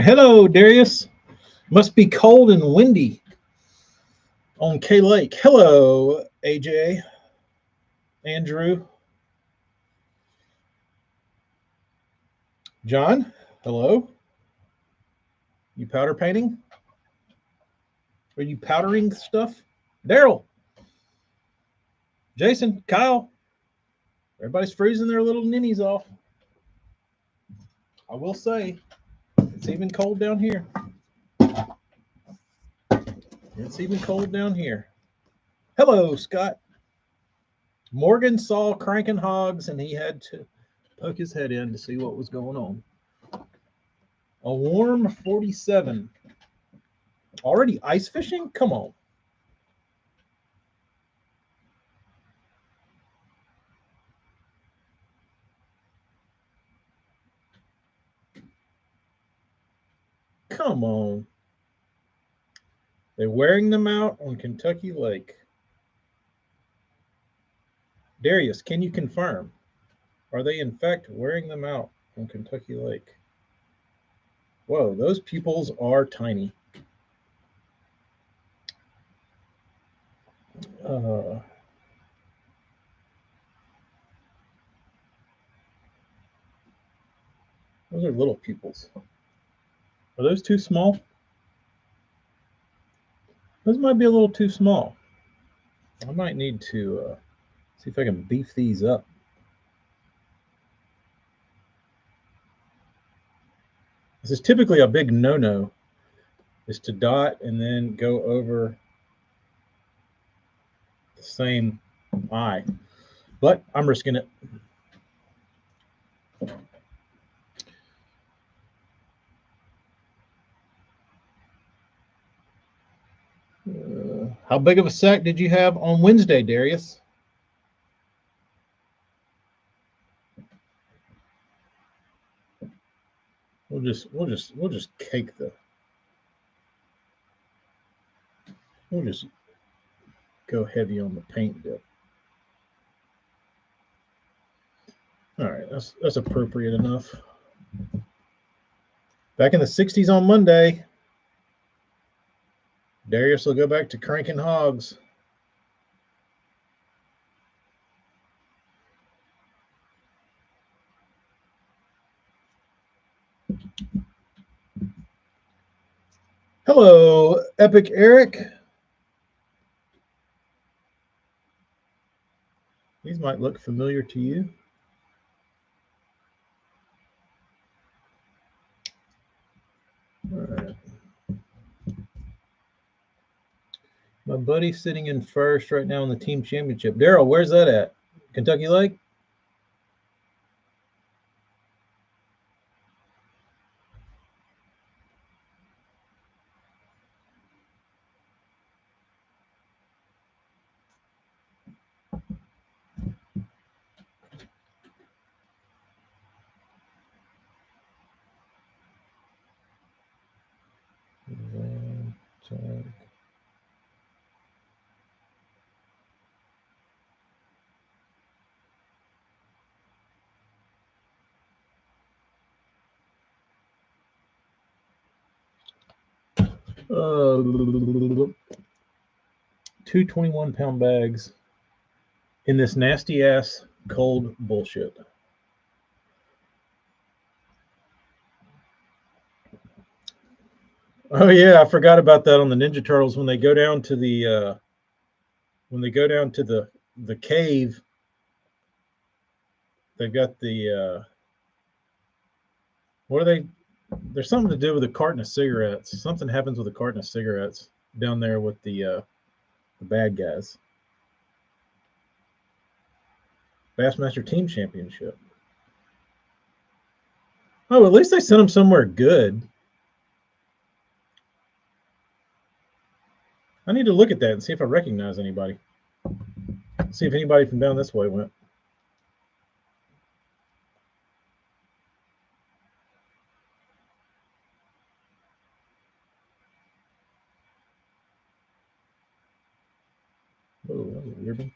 Hello, Darius. Must be cold and windy on K Lake. Hello, AJ, Andrew, John. Hello. You powder painting? Are you powdering stuff? Daryl, Jason, Kyle. Everybody's freezing their little ninnies off. I will say, it's even cold down here. It's even cold down here. Hello, Scott. Morgan saw cranking hogs and he had to poke his head in to see what was going on. A warm 47. Already ice fishing? Come on. Come on. They're wearing them out on Kentucky Lake. Darius, can you confirm? Are they in fact wearing them out on Kentucky Lake? Whoa, those pupils are tiny. Those are little pupils. Are those too small? Those might be a little too small. I might need to see if I can beef these up. This is typically a big no-no, is to dot and then go over the same eye. But I'm risking it. How big of a sack did you have on Wednesday, Darius? We'll just cake the. We'll just go heavy on the paint dip. All right, that's appropriate enough. Back in the 60s on Monday, Darius will go back to cranking hogs. Hello, Epic Eric. These might look familiar to you. All right. My buddy's sitting in first right now in the team championship. Daryl, where's that at? Kentucky Lake? Two 21-pound bags in this nasty ass cold bullshit. Oh yeah, I forgot about that on the Ninja Turtles when they go down to the the cave. They've got the what are they? There's something to do with a carton of cigarettes. Something happens with a carton of cigarettes down there with the bad guys. Bassmaster Team Championship. Oh, at least they sent them somewhere good. I need to look at that and see if I recognize anybody. See if anybody from down this way went. was a weird one.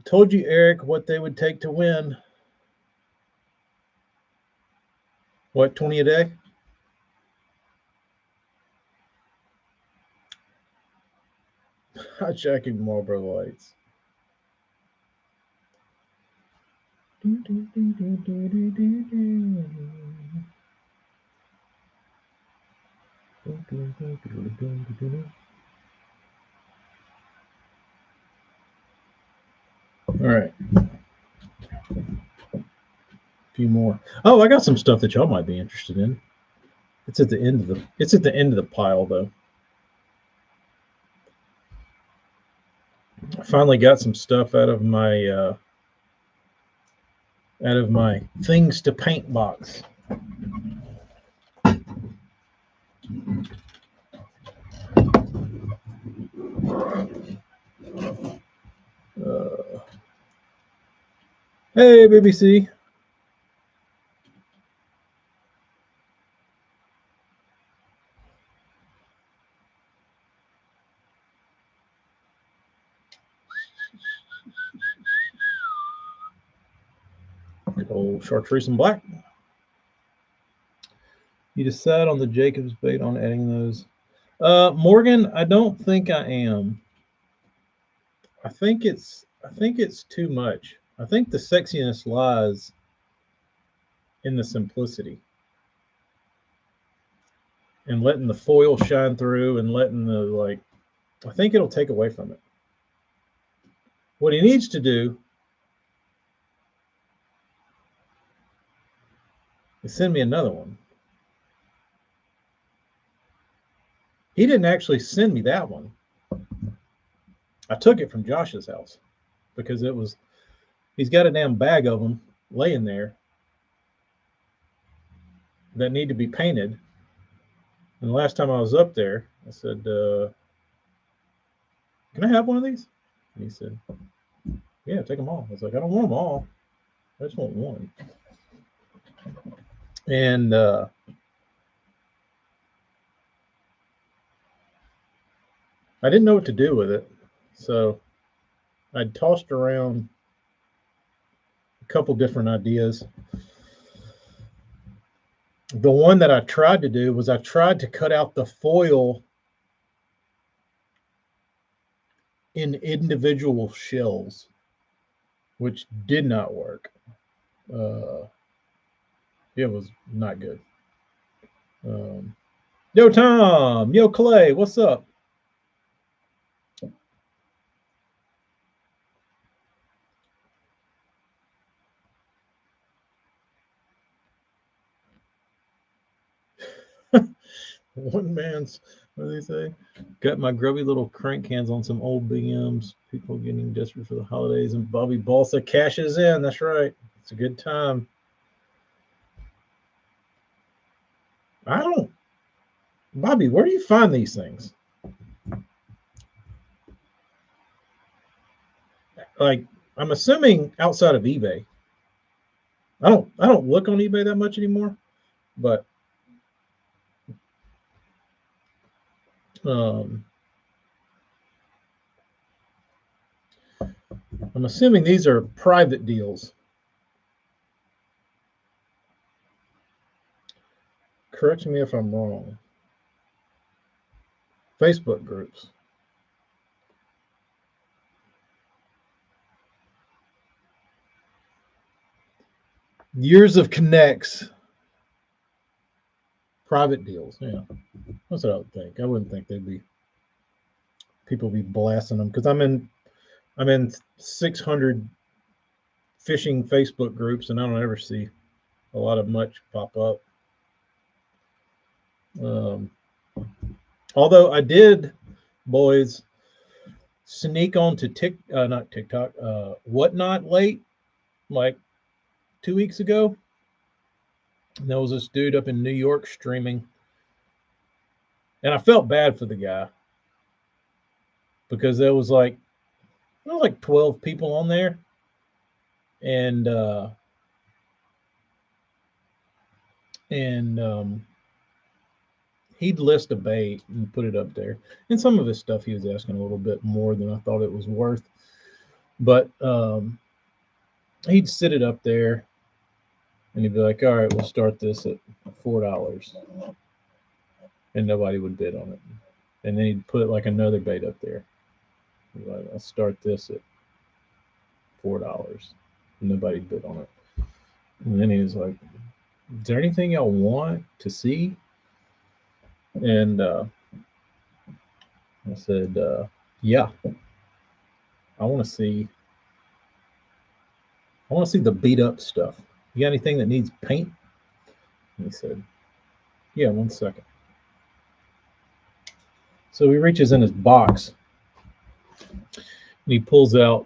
Told you, Eric, what they would take to win. What, 20 a day? Hijacking Marlboro Lights. All right. A few more. Oh, I got some stuff that y'all might be interested in. It's at the end of the pile though. I finally got some stuff out of my things to paint box. Hey, BBC. Good old chartreuse and black. You decide on the Jacobs bait on adding those. Morgan, I don't think I am. I think it's too much. I think the sexiness lies in the simplicity and letting the foil shine through and letting the I think it'll take away from it. What he needs to do is send me another one. He didn't actually send me that one. I took it from Josh's house because he's got a damn bag of them laying there that need to be painted. And the last time I was up there, I said, can I have one of these? And he said, yeah, take them all. I was like, I don't want them all. I just want one. And I didn't know what to do with it. So I tossed around a couple different ideas. The one that I tried to do was I tried to cut out the foil in individual shells, which did not work. It was not good. Yo, Tom. Yo, Clay. What's up? One man's, what do they say? Got my grubby little crank hands on some old BMs. People getting desperate for the holidays, and Bobby Balsa cashes in. That's right. It's a good time. Bobby, where do you find these things? Like, I'm assuming outside of eBay. I don't look on eBay that much anymore, but I'm assuming these are private deals. Correct me if I'm wrong. Facebook groups. Years of Connects. Private deals. Yeah. That's what I would think. I wouldn't think people be blasting them because I'm in 600 fishing Facebook groups and I don't ever see a lot of much pop up. Although I did, boys, sneak onto not TikTok, Whatnot late, like 2 weeks ago. And there was this dude up in New York streaming, and I felt bad for the guy because there was like 12 people on there, and And he'd list a bait and put it up there. And some of his stuff he was asking a little bit more than I thought it was worth. But he'd sit it up there and he'd be like, all right, we'll start this at $4. And nobody would bid on it. And then he'd put like another bait up there. He'd be like, I'll start this at $4. And nobody bid on it. And then he was like, is there anything y'all want to see? And I said, yeah, I want to see the beat up stuff. You got anything that needs paint? And he said, yeah, 1 second. So he reaches in his box and he pulls out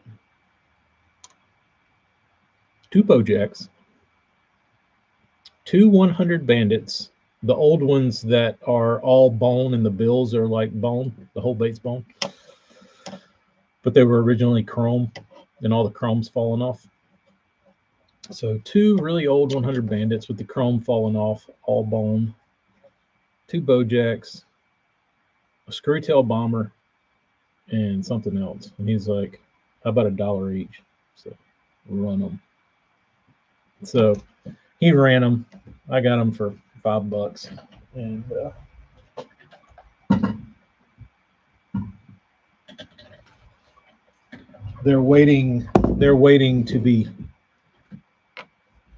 2 Bojacks, 2 100 Bandits, the old ones that are all bone and the bills are like bone, the whole bait's bone. But they were originally chrome and all the chrome's fallen off. So 2 really old 100 Bandits with the chrome falling off, all bone, 2 Bojacks, a Screwtail Bomber, and something else. And he's like, how about $1 each? So run them. So he ran them. I got them for $5. And they're waiting to be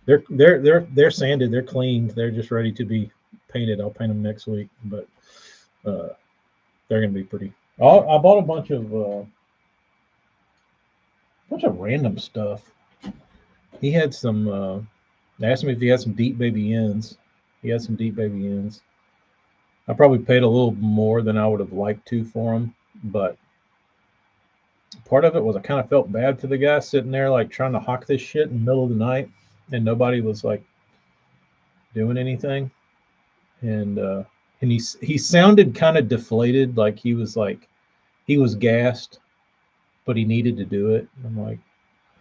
they're sanded, they're cleaned, they're just ready to be painted. I'll paint them next week, but they're gonna be pretty. I bought a bunch of random stuff. He had some I asked him if he had some Deep Baby ends. He had some Deep Baby ends. I probably paid a little more than I would have liked to for them, but part of it was I kind of felt bad for the guy sitting there like trying to hawk this shit in the middle of the night, and nobody was like doing anything. And he sounded kind of deflated, like he was gassed, but he needed to do it. I'm like,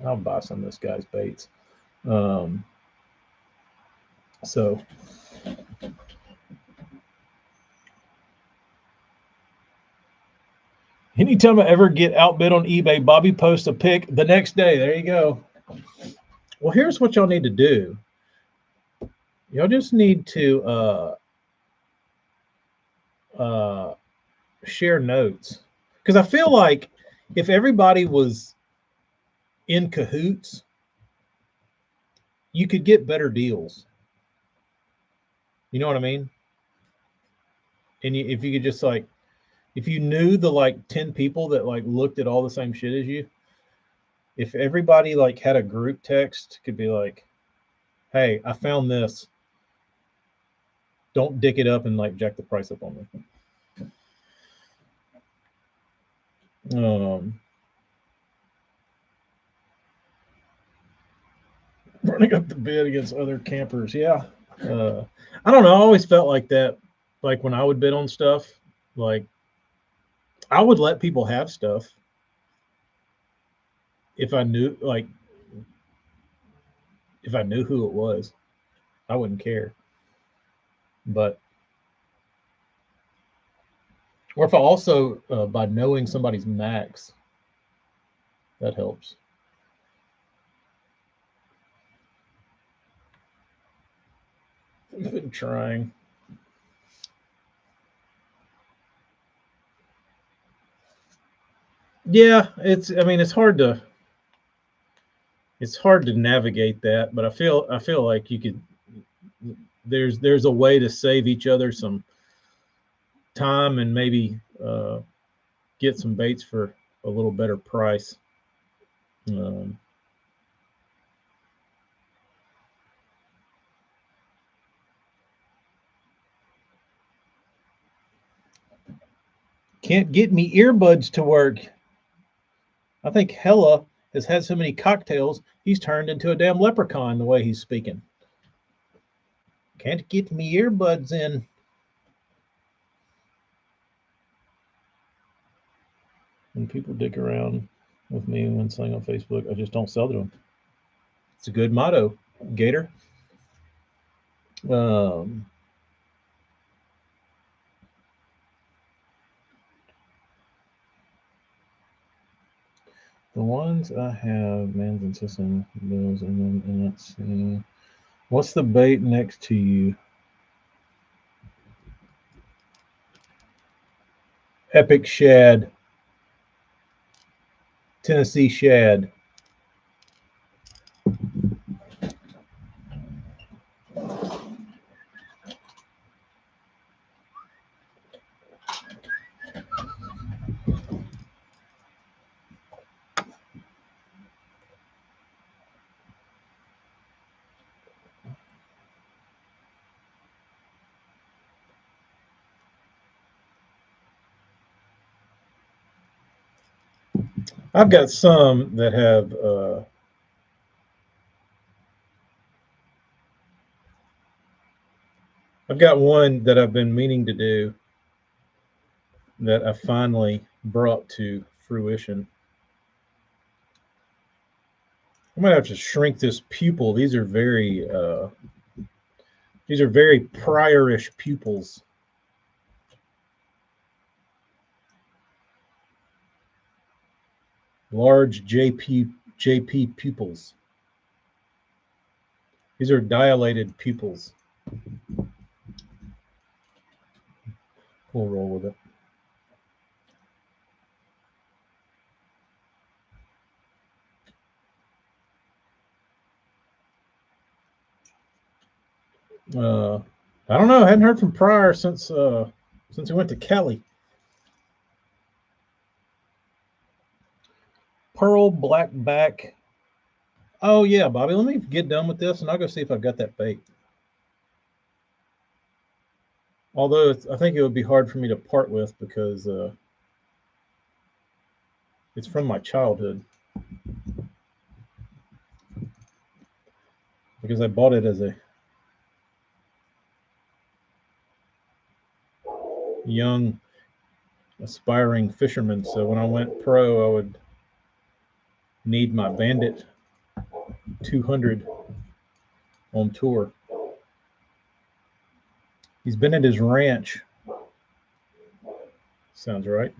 I'll buy some of this guy's baits. So anytime I ever get outbid on eBay, Bobby posts a pic the next day. There you go. Well, here's what y'all need to do. Y'all just need to share notes, because I feel like if everybody was in cahoots, you could get better deals. You know what I mean? And if you could just like, if you knew the like 10 people that like looked at all the same shit as you, if everybody like had a group text, could be like, hey, I found this. Don't dick it up and like jack the price up on me. Running up the bid against other campers. Yeah. I don't know. I always felt like that. Like when I would bid on stuff, like I would let people have stuff if I knew, like, if I knew who it was, I wouldn't care. But, or if I also, by knowing somebody's max, that helps. I've been trying. Yeah, I mean, it's hard to navigate that, but I feel like you could, there's a way to save each other some time and maybe get some baits for a little better price. Can't get me earbuds to work. I think Hella has had so many cocktails, he's turned into a damn leprechaun the way he's speaking. Can't get me earbuds in. When people dick around with me when selling on Facebook, I just don't sell to them. It's a good motto, Gator. Um, the ones I have, man's and system bills, and then let's see. What's the bait next to you? Epic shad. Tennessee shad. I've got some that have I've got one that I've been meaning to do that I finally brought to fruition. I might have to shrink this pupil. These are very priorish pupils. Large JP pupils. These are dilated pupils. We'll roll with it. I don't know. I hadn't heard from Pryor since he went to Kelly. Pearl blackback. Oh yeah, Bobby. Let me get done with this, and I'll go see if I've got that bait. Although I think it would be hard for me to part with because it's from my childhood. Because I bought it as a young, aspiring fisherman. So when I went pro, I would need my Bandit 200 on tour. He's been at his ranch. Sounds right.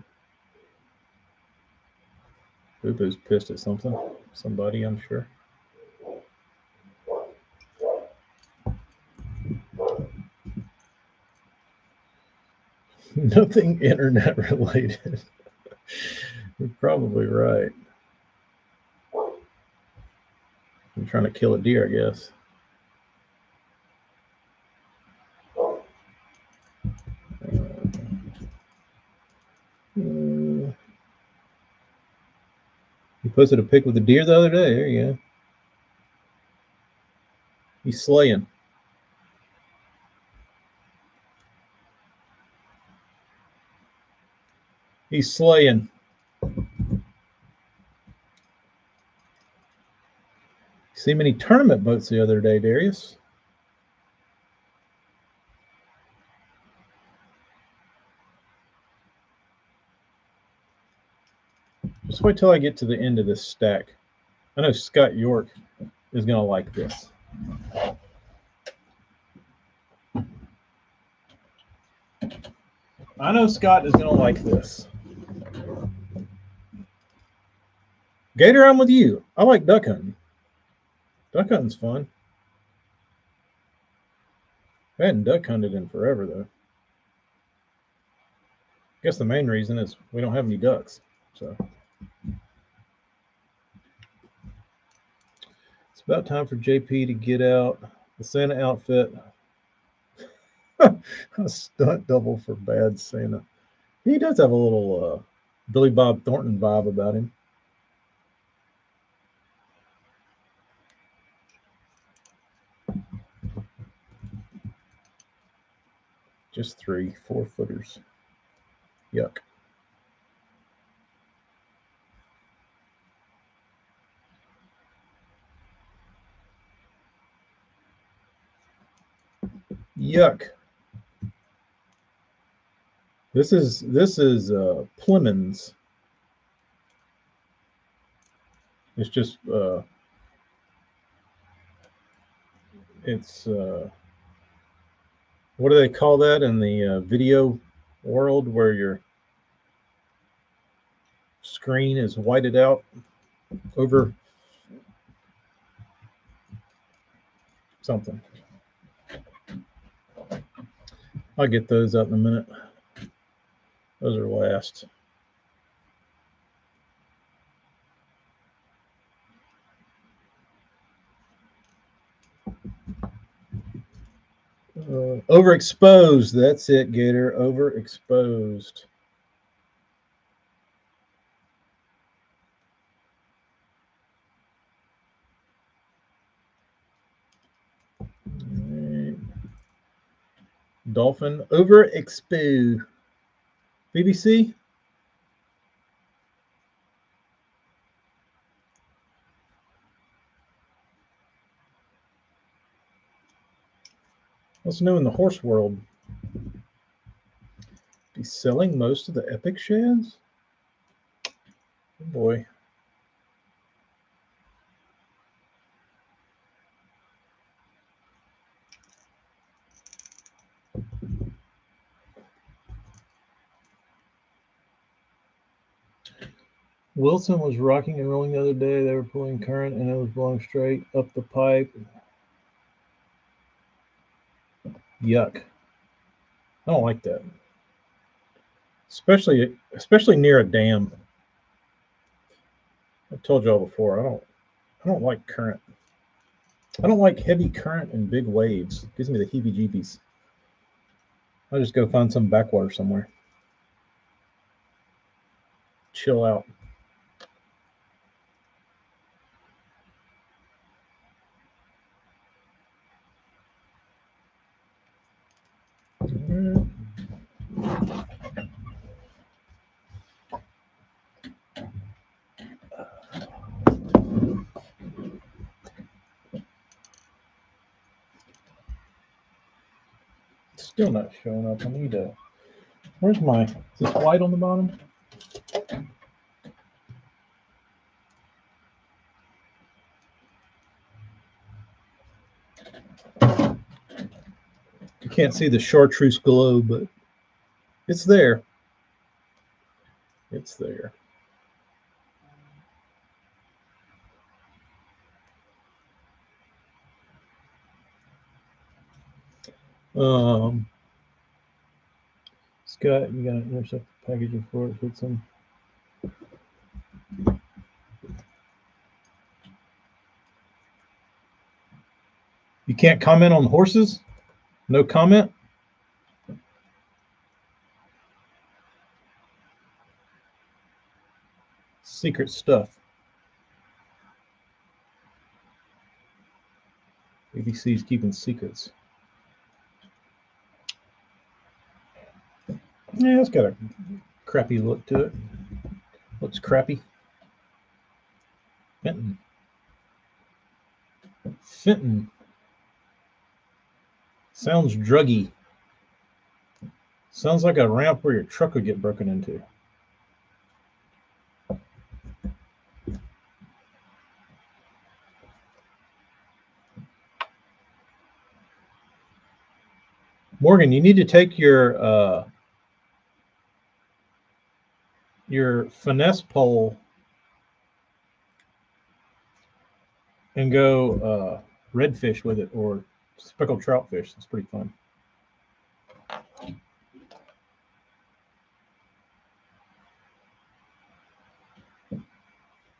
Boo Boo's pissed at something. Somebody, I'm sure. Nothing internet related. You're probably right. I'm trying to kill a deer, I guess. He posted a pic with a deer the other day. There you go. He's slaying. He's slaying. See many tournament boats the other day, Darius. Just wait till I get to the end of this stack. I know Scott York is going to like this. I know Scott is going to like this. Gator, I'm with you. I like duck hunting. Duck hunting's fun. I hadn't duck hunted in forever, though. I guess the main reason is we don't have any ducks. So it's about time for JP to get out the Santa outfit. A stunt double for bad Santa. He does have a little Billy Bob Thornton vibe about him. Just 3 4-footers. Yuck. Yuck. This is Plemons. It's just it's what do they call that in the video world where your screen is whited out over something? I'll get those up in a minute. Those are last. Overexposed. That's it, Gator. Overexposed. Right. Dolphin. Overexposed. BBC? What's new in the horse world? Be selling most of the epic shares? Oh boy. Wilson was rocking and rolling the other day. They were pulling current and it was blowing straight up the pipe. Yuck. I don't like that. Especially near a dam. I've told y'all before, I don't like current. I don't like heavy current and big waves. It gives me the heebie-jeebies. I'll just go find some backwater somewhere. Chill out. Still not showing up. I need to. Where's my? Is this white on the bottom? You can't see the chartreuse glow, but it's there. It's there. Scott, you gotta intercept the package before it hits him. You can't comment on horses? No comment? Secret stuff. ABC's keeping secrets. Yeah, it's got a crappy look to it. Looks crappy. Fenton. Fenton. Sounds druggy. Sounds like a ramp where your truck would get broken into. Morgan, you need to take your finesse pole and go redfish with it or speckled trout fish. It's pretty fun.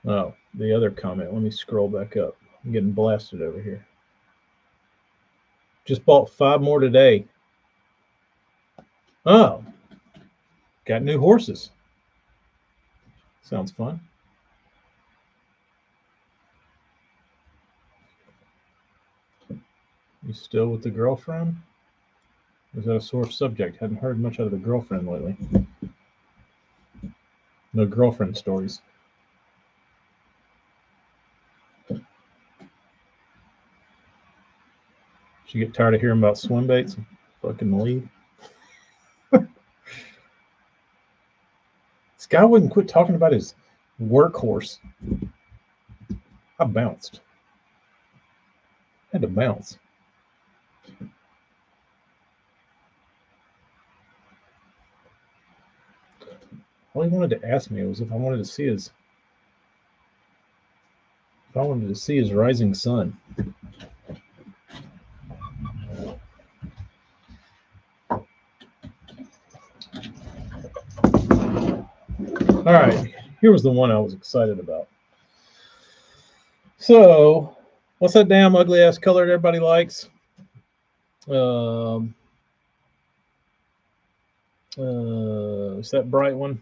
Oh, the other comment. Let me scroll back up. I'm getting blasted over here. Just bought 5 more today. Oh, got new horses. Sounds fun. You still with the girlfriend? Or is that a sore subject? Haven't heard much out of the girlfriend lately. No girlfriend stories. She get tired of hearing about swim baits and fucking leave. This guy wouldn't quit talking about his workhorse. I bounced. Had to bounce. All he wanted to ask me was if I wanted to see his rising sun. All right, here was the one I was excited about. So, what's that damn ugly ass color that everybody likes? It's that bright one.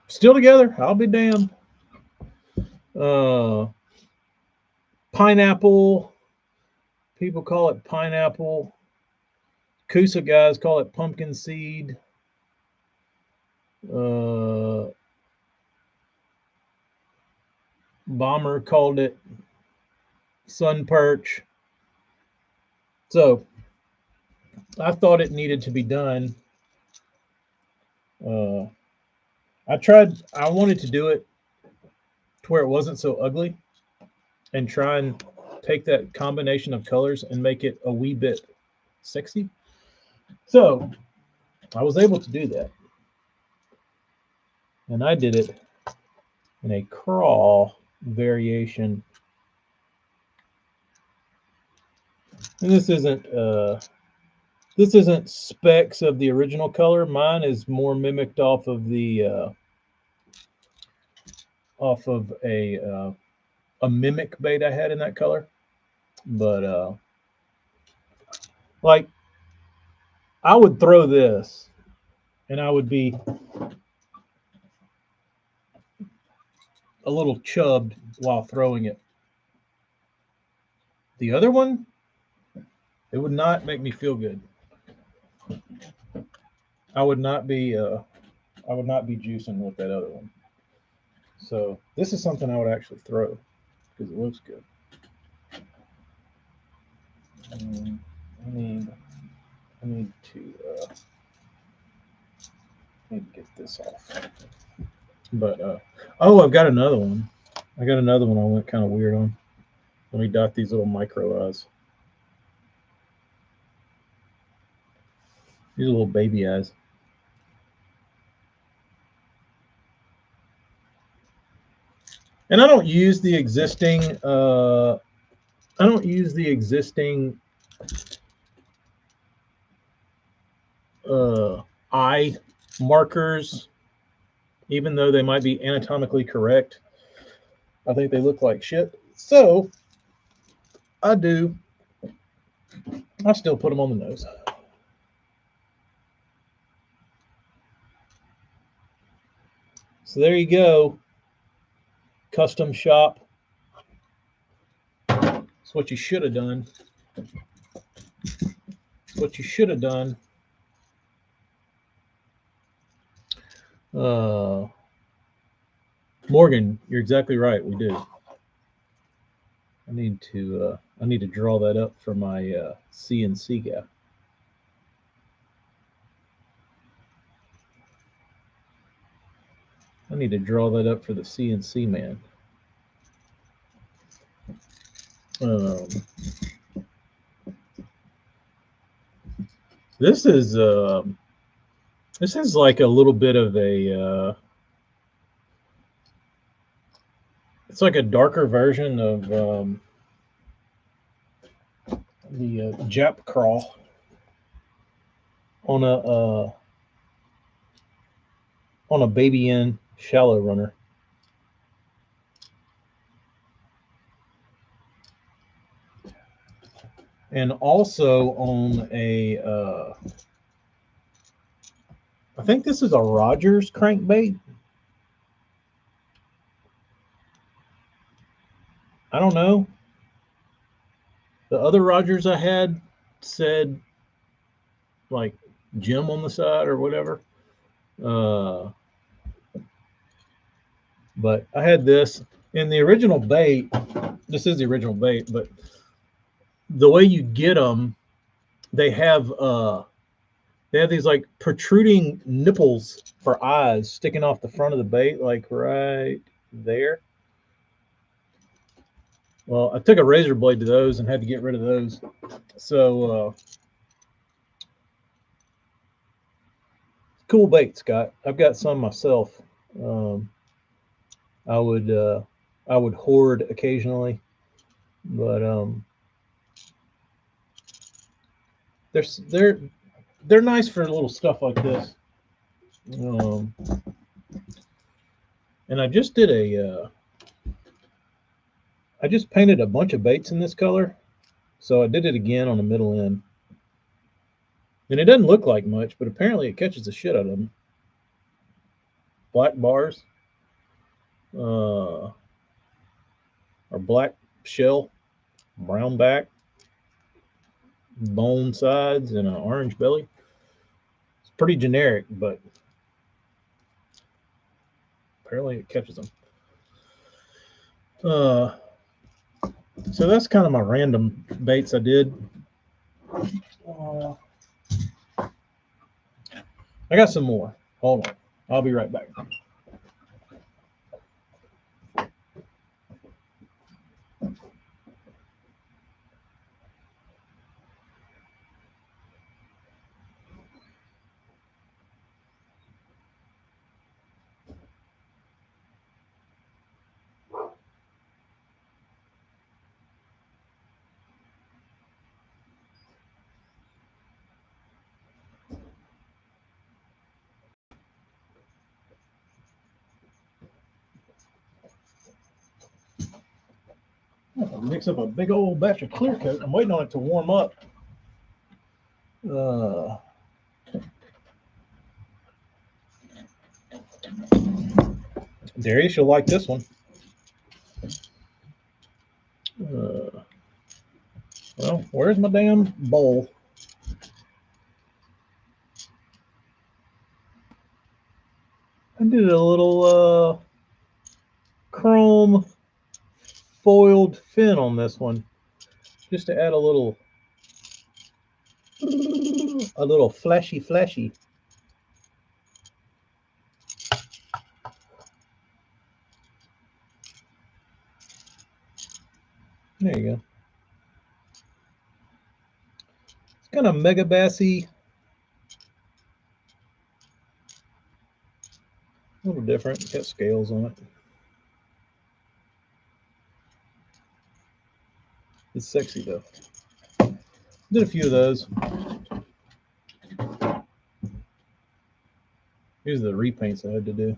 Still together. I'll be damned. Pineapple. People call it pineapple. Coosa guys call it pumpkin seed. Bomber called it sun perch. So I thought it needed to be done. I wanted to do it to where it wasn't so ugly and try and take that combination of colors and make it a wee bit sexy. So I was able to do that. And I did it in a crawl variation. And this isn't specs of the original color. Mine is more mimicked off of a mimic bait I had in that color. But like I would throw this and I would be a little chubbed while throwing it. The other one, it would not make me feel good. I would not be juicing with that other one. So this is something I would actually throw because it looks good. I need to get this off. But oh, I've got another one. I got another one I went kind of weird on. Let me dot these little micro eyes. These are little baby eyes. And I don't use the existing eye markers, even though they might be anatomically correct. I think they look like shit. So I still put them on the nose. So there you go. Custom shop. That's what you should have done. What you should have done. Morgan, you're exactly right. We do. I need to draw that up for my CNC guy. I need to draw that up for the CNC man. This is like a little bit of a it's like a darker version of the Jap crawl on a baby N shallow runner. And also on a I think this is a Rogers crankbait. I don't know. The other Rogers I had said like Jim on the side or whatever. But I had this in the original bait. This is the original bait, but the way you get them, they have these like protruding nipples for eyes sticking off the front of the bait, like right there. Well, I took a razor blade to those and had to get rid of those. So cool bait, Scott. I've got some myself. I would hoard occasionally, but they're they're they're nice for little stuff like this. Um, and I just did I just painted a bunch of baits in this color, so I did it again on the middle end. And it doesn't look like much, but apparently it catches the shit out of them. Black bars, or black shell, brown back, bone sides, and an orange belly. It's pretty generic, but apparently it catches them. So that's kind of my random baits I did. I got some more. Hold on. I'll be right back. Mix up a big old batch of clear coat. I'm waiting on it to warm up. Darius, you'll like this one. Well, where's my damn bowl? I did a little chrome foiled fin on this one, just to add a little flashy. There you go. It's kind of Megabassy. A little different. Got scales on it. It's sexy though. Did a few of those. Here's the repaints I had to do.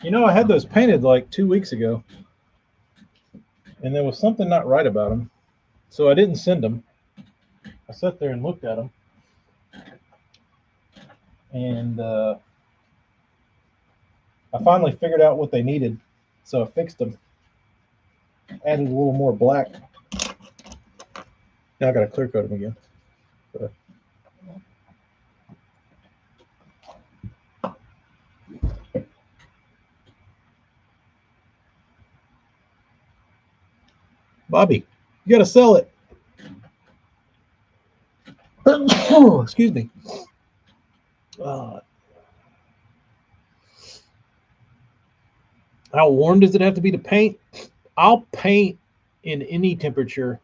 You know, I had those painted like 2 weeks ago, and there was something not right about them, so I didn't send them. I sat there and looked at them, and I finally figured out what they needed, so I fixed them. Added a little more black. Now I got to clear coat them again. Bobby, you got to sell it. Excuse me. How warm does it have to be to paint? I'll paint in any temperature,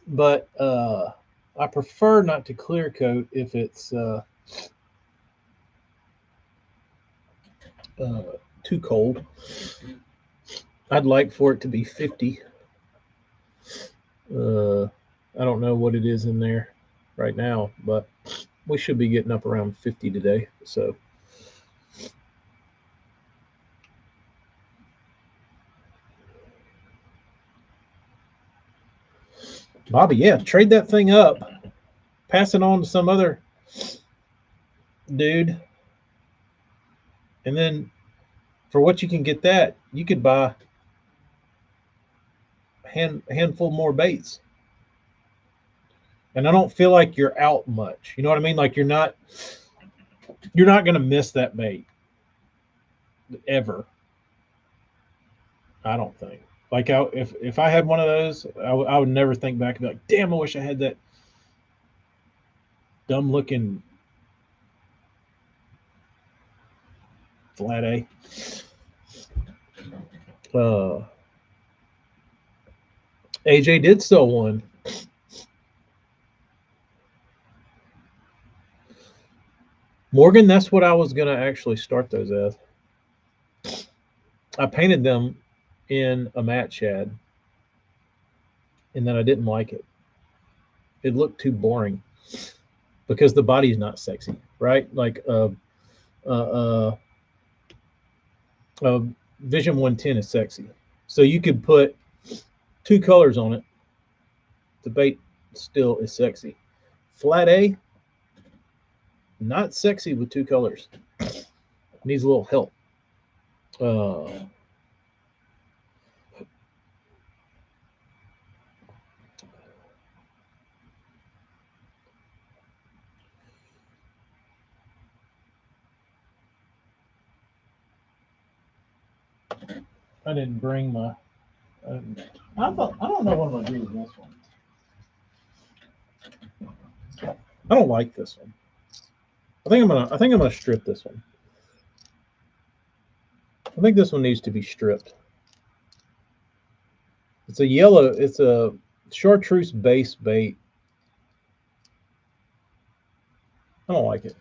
but I prefer not to clear coat if it's too cold. I'd like for it to be 50. I don't know what it is in there right now, but we should be getting up around 50 today. So Bobby, yeah, trade that thing up, pass it on to some other dude, and then for what you can get that, you could buy handful more baits. And I don't feel like you're out much. You know what I mean? Like you're not going to miss that bait ever. I don't think. Like if I had one of those, I would never think back and be like, damn, I wish I had that dumb looking flat A. AJ did sell one. Morgan, that's what I was going to actually start those as. I painted them in a matte shad, and then I didn't like it. It looked too boring because the body's not sexy, right? Like uh, Vision 110 is sexy. So you could put 2 colors on it. The bait still is sexy. Flat A, not sexy with 2 colors. Needs a little help. I didn't bring my. I don't know what I'm gonna do with this one. I don't like this one. I think I'm gonna strip this one. I think this one needs to be stripped. It's a yellow. It's a chartreuse base bait. I don't like it.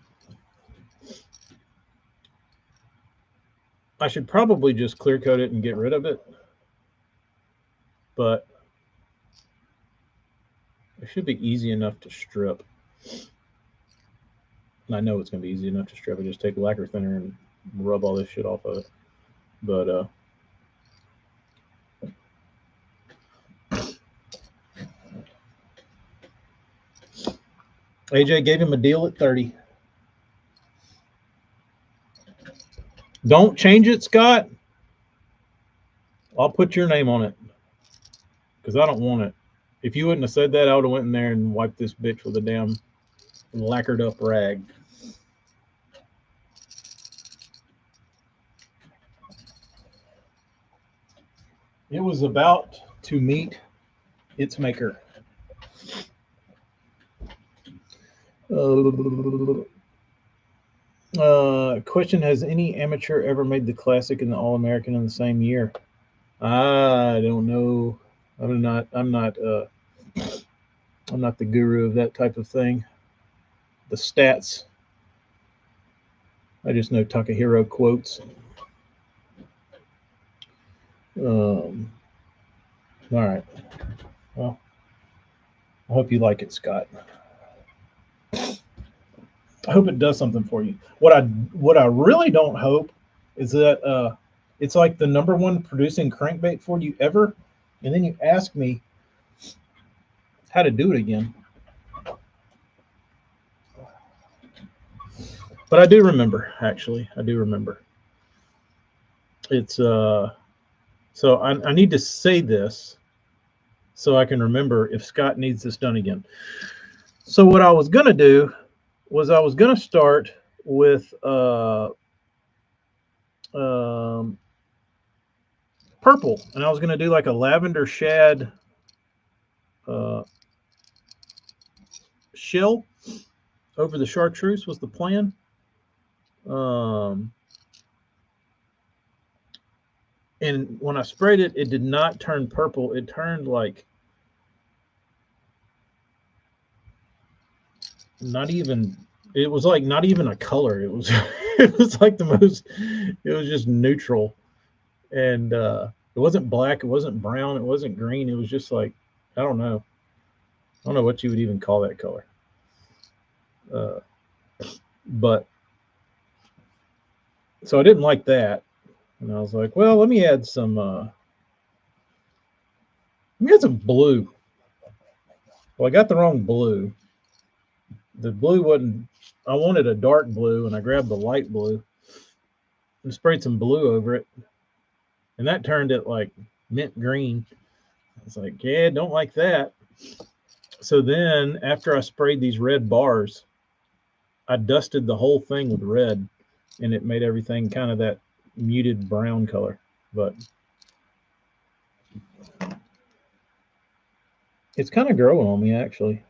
I should probably just clear coat it and get rid of it, but it should be easy enough to strip. And I know it's going to be easy enough to strip. I just take lacquer thinner and rub all this shit off of it. But AJ gave him a deal at 30. Don't change it, Scott. I'll put your name on it because I don't want it. If you wouldn't have said that, I would have went in there and wiped this bitch with a damn lacquered up rag. It was about to meet its maker. Question: has any amateur ever made the Classic and the All-American in the same year? I don't know. I'm not the guru of that type of thing. The stats. I just know Takahiro quotes. All right. Well, I hope you like it, Scott. I hope it does something for you. What I really don't hope is that it's like the #1 producing crankbait for you ever, and then you ask me how to do it again. But I do remember, actually. I do remember. It's so I need to say this so I can remember if Scott needs this done again. So what I was gonna do was I was gonna start with purple, and I was gonna do like a lavender shad shell over the chartreuse was the plan. And when I sprayed it, it did not turn purple. It turned like not even. It was like not even a color. It was it was like the most. It was just neutral, and it wasn't black. It wasn't brown. It wasn't green. It was just like I don't know. I don't know what you would even call that color. But so I didn't like that, and I was like, well, let me add some. Let me add some blue. Well, I got the wrong blue. The blue wasn't. I wanted a dark blue, and I grabbed the light blue and sprayed some blue over it, and that turned it like mint green. I was like, yeah, don't like that. So then, after I sprayed these red bars, I dusted the whole thing with red, and it made everything kind of that muted brown color. But it's kind of growing on me, actually.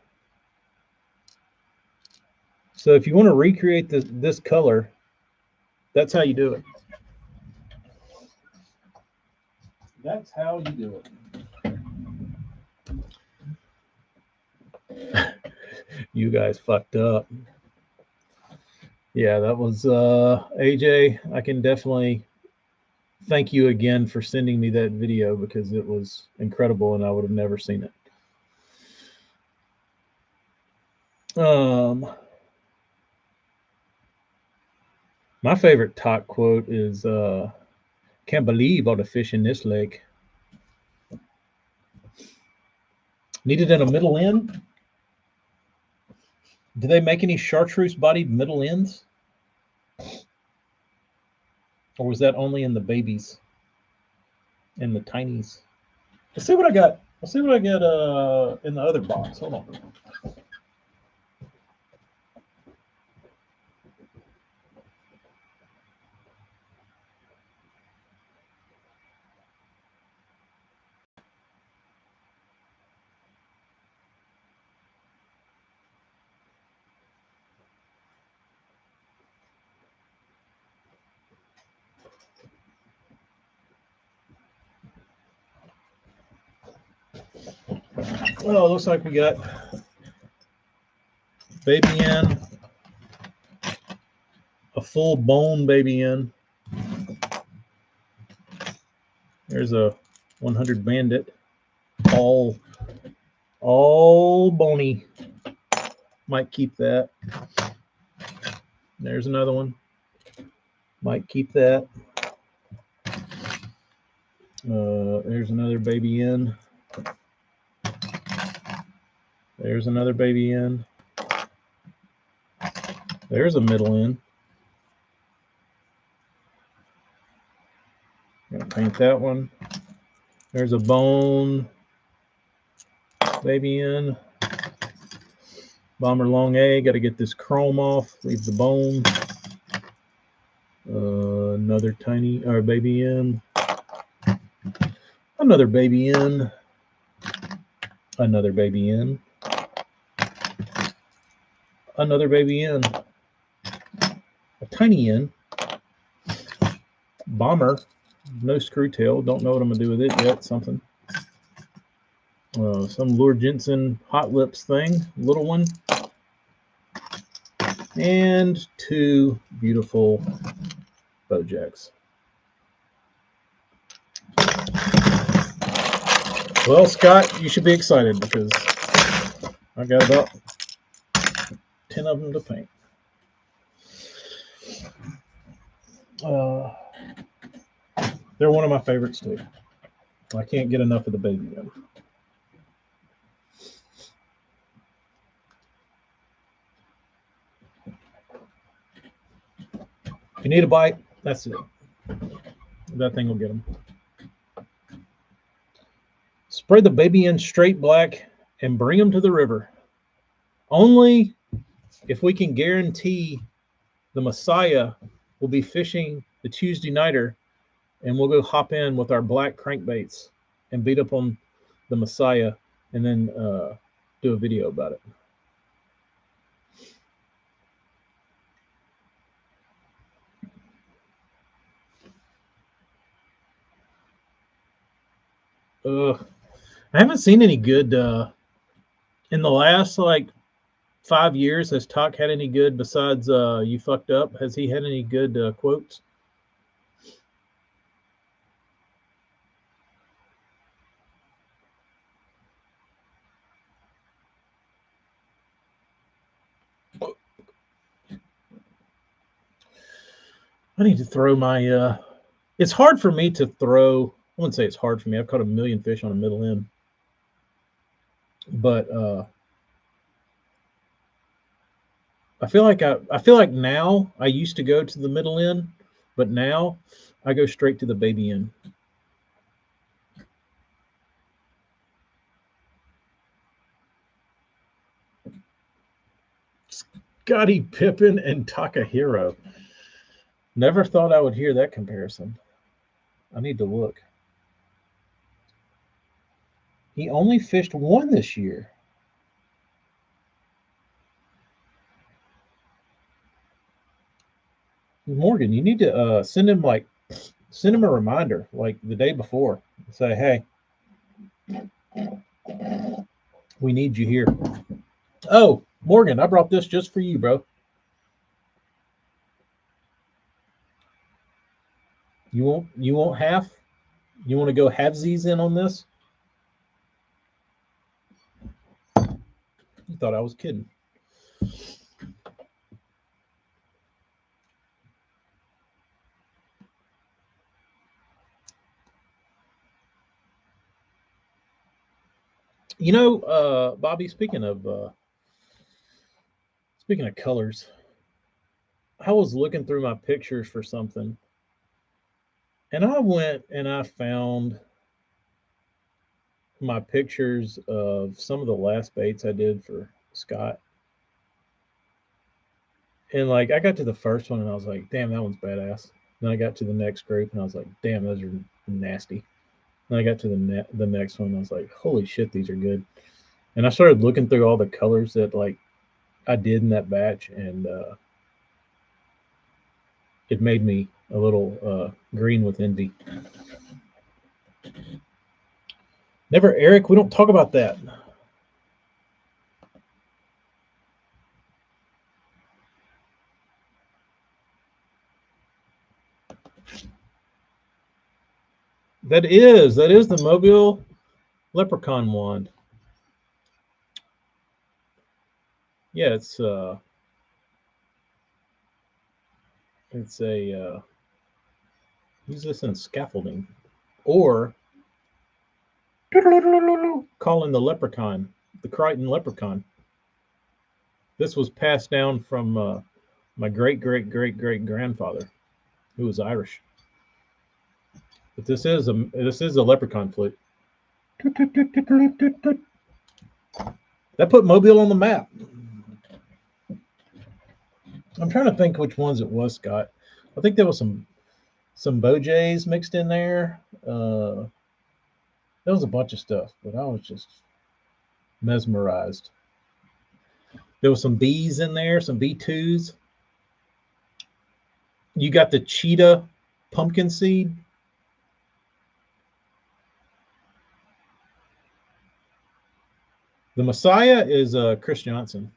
So if you want to recreate this color, that's how you do it. That's how you do it. You guys fucked up. Yeah, that was AJ. I can definitely thank you again for sending me that video because it was incredible and I would have never seen it. My favorite talk quote is can't believe all the fish in this lake. Needed in a middle end? Do they make any chartreuse bodied middle ends? Or was that only in the babies? In the tinies? Let's see what I got. Let's see what I got in the other box. Hold on. Well, it looks like we got baby N, a full bone baby N. There's a 100 Bandit, all bony. Might keep that. There's another one. Might keep that. There's another baby N. There's another baby N. There's a middle N. Gonna paint that one. There's a bone baby N. Bomber long A. Got to get this chrome off. Leave the bone. Another tiny or baby N. Another baby N. Another baby N. Another baby N. A tiny N. Bomber. No screw tail. Don't know what I'm going to do with it yet. Something. Some Lure Jensen Hot Lips thing. Little one. And two beautiful Bojacks. Well, Scott, you should be excited because I got about 10 of them to paint. They're one of my favorites too. I can't get enough of the baby one. If you need a bite, that's it. That thing will get them. Spread the baby in straight black and bring them to the river. Only if we can guarantee the Messiah will be fishing the Tuesday nighter, and we'll go hop in with our black crankbaits and beat up on the Messiah and then do a video about it. I haven't seen any good in the last like 5 years. Has Talk had any good besides you fucked up? Has he had any good quotes? I need to throw my it's hard for me to throw. I wouldn't say it's hard for me. I've caught a million fish on a middle end. But I feel like now I used to go to the middle end, but now I go straight to the baby end. Scottie Pippen and Takahiro. Never thought I would hear that comparison. I need to look. He only fished one this year. Morgan, you need to send him a reminder like the day before. Say, hey, We need you here. Oh, Morgan, I brought this just for you, bro. You won't half? You want to go halvesies in on this? You thought I was kidding. You know, Bobby, speaking of colors, I was looking through my pictures for something, and I went and I found my pictures of some of the last baits I did for Scott. And like I got to the first one and I was like, damn, that one's badass. Then I got to the next group and I was like, damn, those are nasty. Then I got to the next one and I was like, holy shit, these are good. And I started looking through all the colors that like I did in that batch, and it made me a little green with envy. Never, Eric. We don't talk about that. That is the Mobile Leprechaun wand. Yeah, it's a use this in scaffolding or calling the leprechaun, the Crichton leprechaun. This was passed down from my great grandfather, who was Irish. But this is a leprechaun flute. That put Mobile on the map. I'm trying to think which ones it was, Scott. I think there was some Bojays mixed in there. There was a bunch of stuff, but I was just mesmerized. There was some Bs in there, some B2s. You got the cheetah pumpkin seed. The Messiah is Chris Johnson.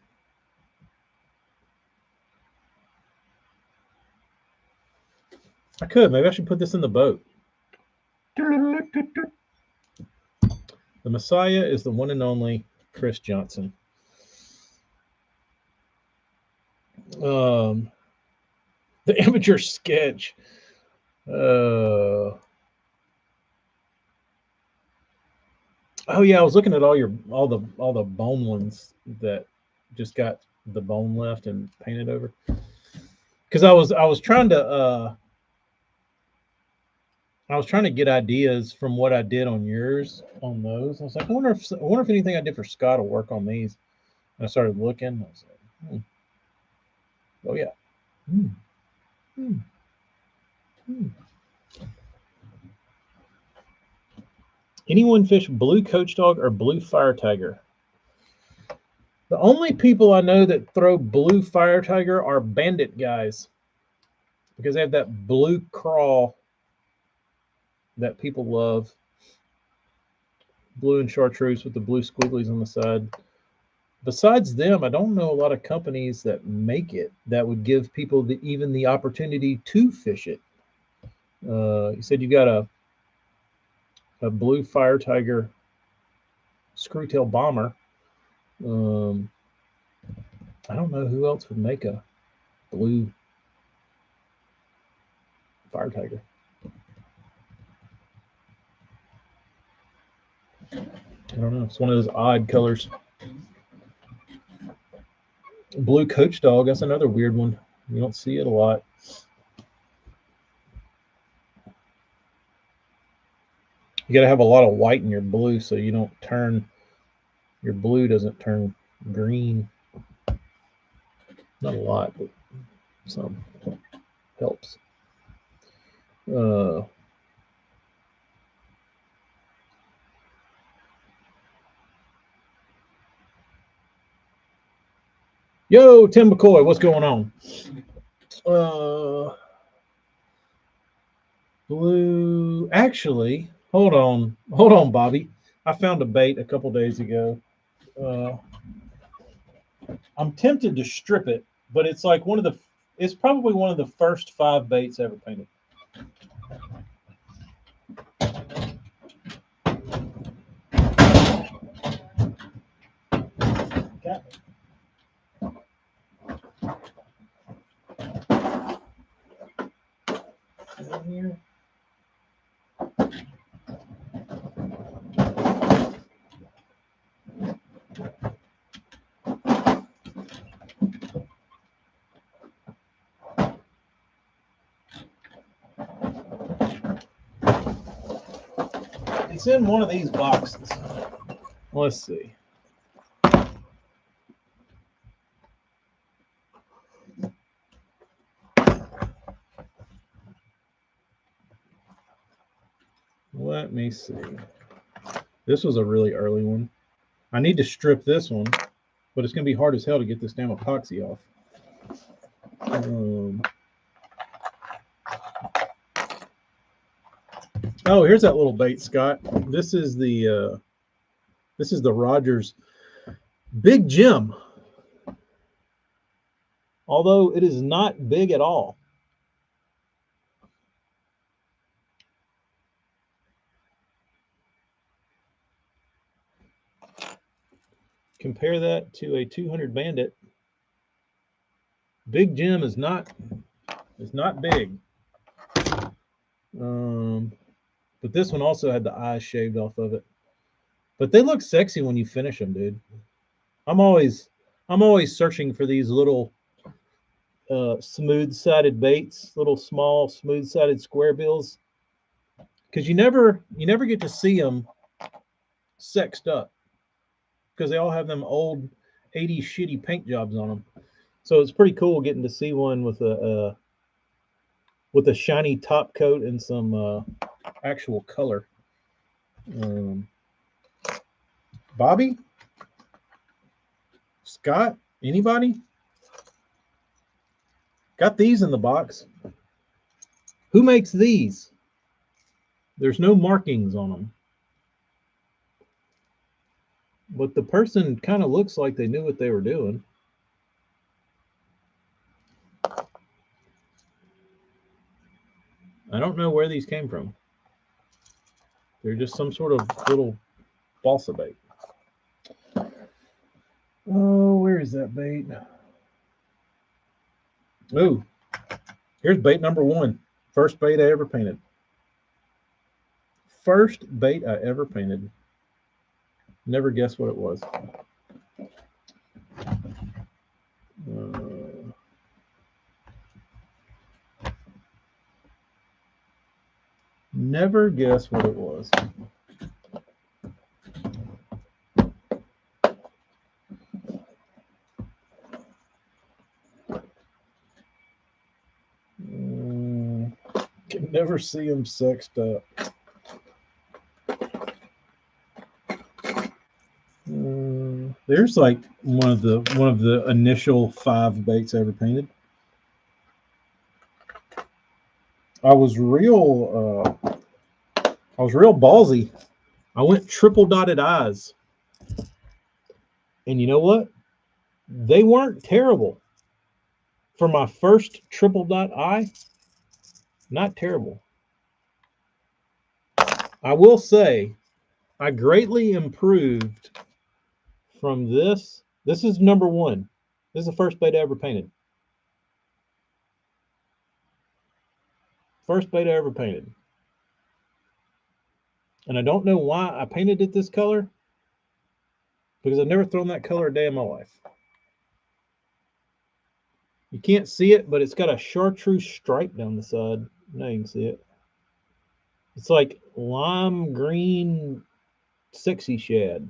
I could. Maybe I should put this in the boat. The Messiah is the one and only Chris Johnson. The amateur sketch. Oh yeah, I was looking at all the bone ones that just got the bone left and painted over. Because I was trying to get ideas from what I did on yours on those. I was like, I wonder if anything I did for Scott will work on these. And I started looking. I was like, oh yeah. Hmm. Hmm. Hmm. Anyone fish blue coach dog or blue fire tiger? The only people I know that throw blue fire tiger are bandit guys, because they have that blue crawl that people love. Blue and chartreuse with the blue squigglies on the side. Besides them, I don't know a lot of companies that make it that would give people even the opportunity to fish it. You said you got a blue fire tiger screwtail bomber. I don't know who else would make a blue fire tiger. I don't know. It's one of those odd colors. Blue coach dog, that's another weird one. You don't see it a lot. You got to have a lot of white in your blue so you don't turn, your blue doesn't turn green. Not a lot, but some helps. Yo, Tim McCoy, what's going on? Blue. Actually, hold on, Bobby. I found a bait a couple days ago. I'm tempted to strip it, but it's like it's probably one of the first 5 baits ever painted. Got it. In here. It's in one of these boxes. Let's see. Let me see. This was a really early one. I need to strip this one, but it's going to be hard as hell to get this damn epoxy off. Oh, here's that little bait, Scott. This is the Rogers Big Jim. Although it is not big at all. Compare that to a 200 Bandit. Big Jim is not big. But this one also had the eyes shaved off of it. But they look sexy when you finish them, dude. I'm always searching for these little smooth-sided baits, little small smooth-sided square bills, because you never get to see them sexed up, because they all have them old 80s shitty paint jobs on them. So it's pretty cool getting to see one with a shiny top coat and some actual color. Bobby? Scott? Anybody? Got these in the box. Who makes these? There's no markings on them. But the person kind of looks like they knew what they were doing. I don't know where these came from. They're just some sort of little balsa bait. Oh, where is that bait? Oh, here's bait number 1. First bait I ever painted. First bait I ever painted. Never guess what it was. Never guess what it was. Can never see them sexed up. There's like one of the initial 5 baits I ever painted. I was real ballsy. I went triple dotted eyes. And you know what? They weren't terrible. For my first triple dot eye, not terrible. I will say I greatly improved from this. This is number 1. This is the first bait I ever painted. First bait I ever painted. And I don't know why I painted it this color, because I've never thrown that color a day in my life. You can't see it, but it's got a chartreuse stripe down the side. Now you can see it. It's like lime green sexy shad.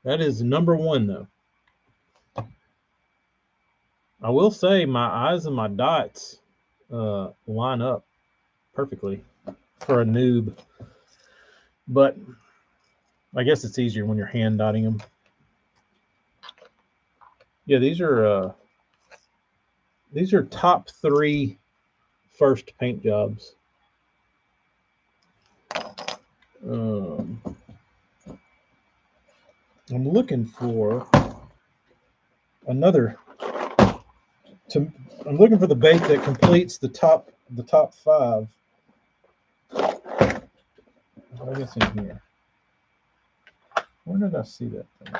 That is number 1, though. I will say my eyes and my dots line up perfectly for a noob. But I guess it's easier when you're hand dotting them. Yeah, these are top 3 first paint jobs. I'm looking for another. I'm looking for the bait that completes the top 5. I guess in here. Where did I see that thing?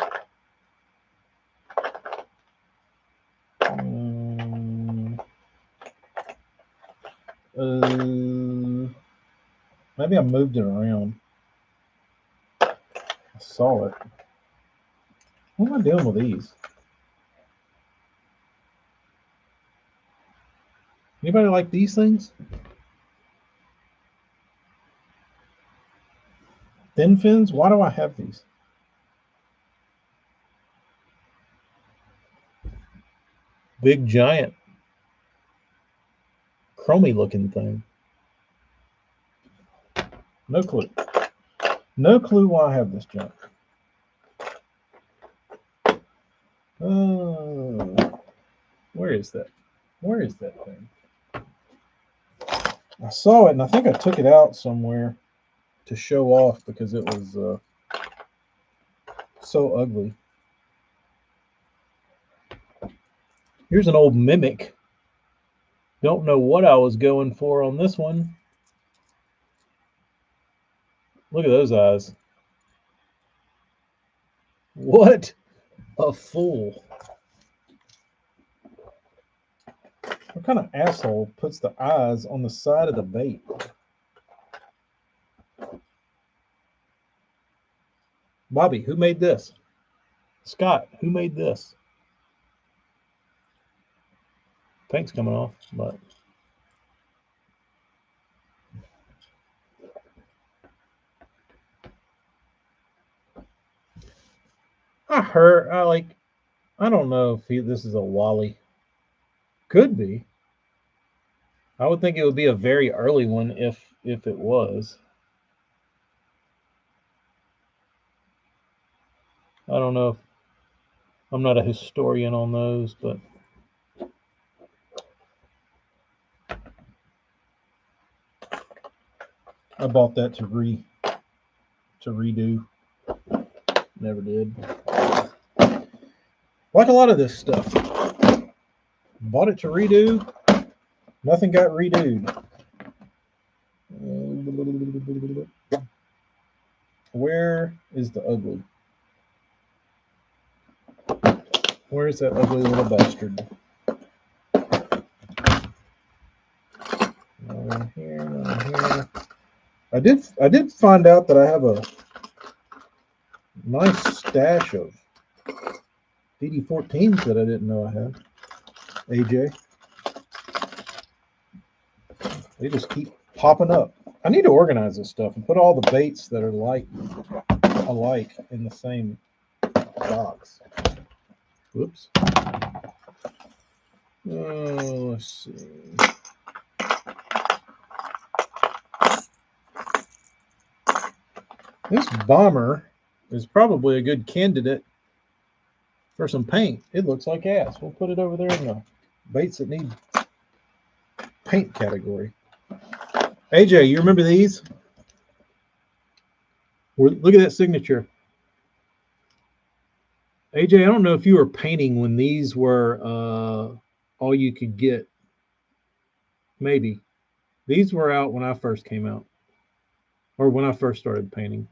Maybe I moved it around. I saw it. What am I doing with these? Anybody like these things? Thin fins? Why do I have these? Big giant chromy looking thing. No clue. No clue why I have this junk. Where is that? Where is that thing? I saw it and I think I took it out somewhere to show off because it was so ugly. Here's an old mimic. Don't know what I was going for on this one. Look at those eyes. What a fool. What kind of asshole puts the eyes on the side of the bait? Bobby, who made this? Scott, who made this? Paint's coming off, but I don't know if this is a Wally. Could be. I would think it would be a very early one if it was. I don't know. I'm not a historian on those, but I bought that to redo. Never did. Like a lot of this stuff. Bought it to redo. Nothing got redoed. Where is the ugly? Where is that ugly little bastard? Not in here, not in here. I did find out that I have a nice stash of DD14s that I didn't know I had. AJ. They just keep popping up. I need to organize this stuff and put all the baits that are alike in the same box. Whoops. Let's see. This bomber is probably a good candidate for some paint. It looks like ass. We'll put it over there in the baits that need paint category. AJ, you remember these? Look at that signature. AJ, I don't know if you were painting when these were all you could get. Maybe. These were out when I first came out. Or when I first started painting.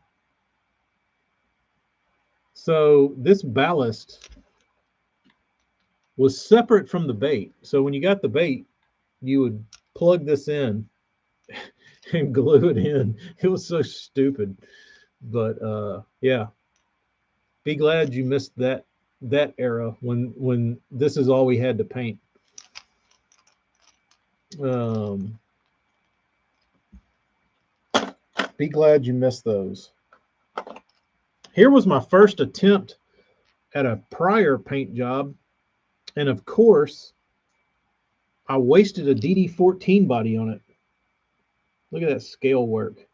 So this ballast was separate from the bait. So when you got the bait, you would plug this in and glue it in. It was so stupid. But yeah. Be glad you missed that era when this is all we had to paint. Be glad you missed those. Here was my first attempt at a prior paint job, and of course, I wasted a DD14 body on it. Look at that scale work.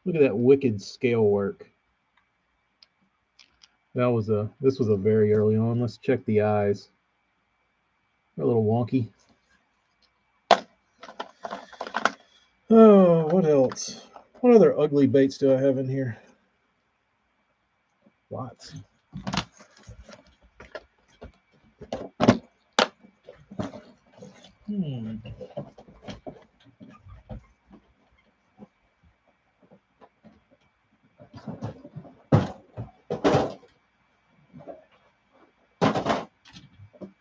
Look at that wicked scale work. This was a very early on. Let's check the eyes. They're a little wonky. Oh, what else? What other ugly baits do I have in here? Lots. Hmm.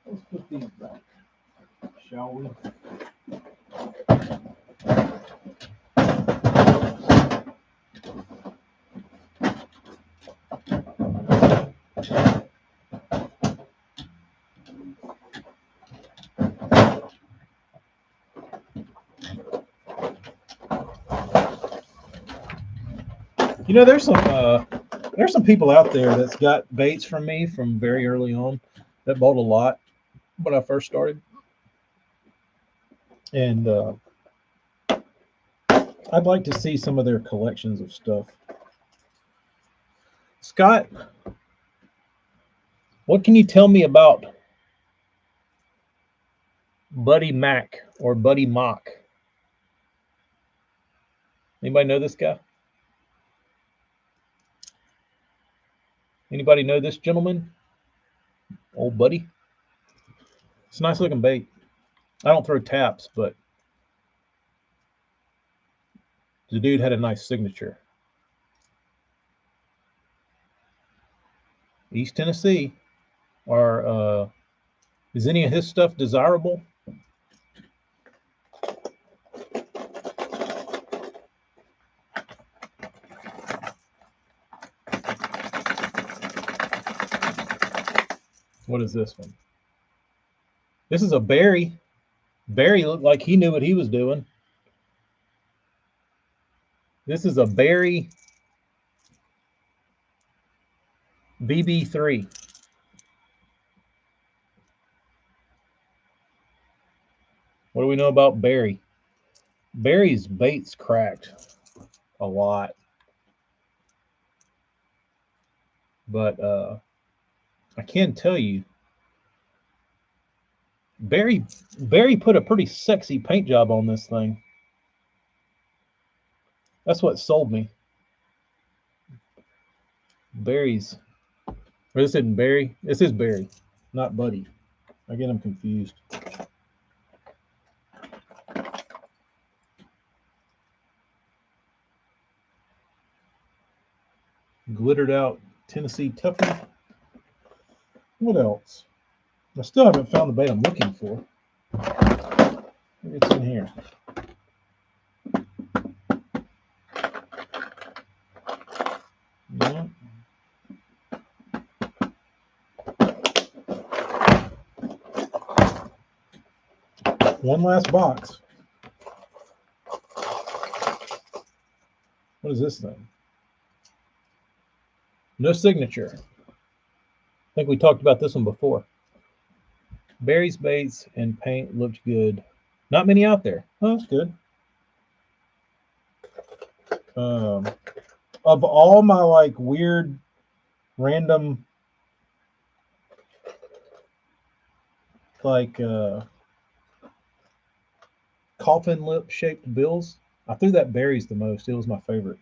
Let's put these back, shall we? You know, there's some people out there that's got baits from me from very early on that bought a lot when I first started, and I'd like to see some of their collections of stuff. Scott, what can you tell me about Buddy Mac or Buddy Mock? Anybody know this guy? Anybody know this gentleman? Old Buddy. It's a nice looking bait. I don't throw taps, but the dude had a nice signature. East Tennessee. Is any of his stuff desirable? What is this one? This is a Barry. Barry looked like he knew what he was doing. This is a Barry BB3. What do we know about Barry? Barry's bait's cracked a lot. But I can tell you, Barry put a pretty sexy paint job on this thing. That's what sold me. Barry's, or this isn't Barry. This is Barry, not Buddy. I get them confused. Glittered out Tennessee Tuffy. What else? I still haven't found the bait I'm looking for. Maybe it's in here. Yeah. One last box. What is this thing? No signature. I think we talked about this one before. Barry's baits and paint looked good. Not many out there. Oh, that's good. Of all my like weird, random, like coffin lip shaped bills, I threw that Barry's the most. It was my favorite.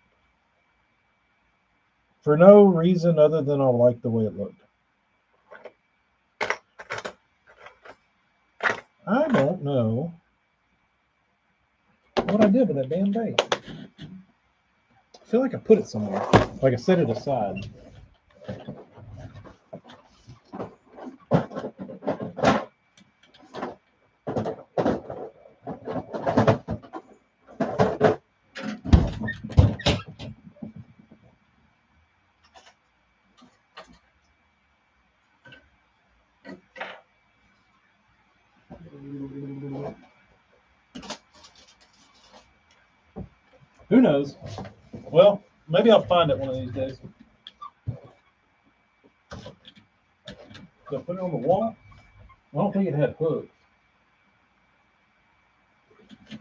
For no reason other than I liked the way it looked. I don't know what I did with that damn bait. I feel like I put it somewhere. Like I set it aside. Who knows? Well, maybe I'll find it one of these days. So I put it on the wall. I don't think it had hooks.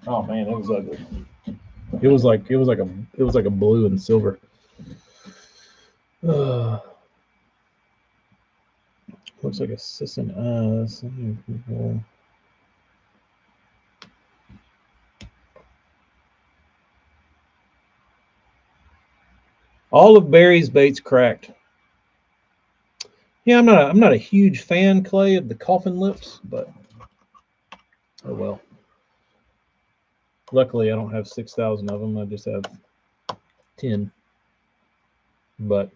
Oh man, it was ugly. It was like a blue and silver. Looks like a Sisson eyes. All of Barry's baits cracked. Yeah, I'm not a huge fan, Clay, of the coffin lips, but oh well. Luckily, I don't have 6,000 of them. I just have 10. But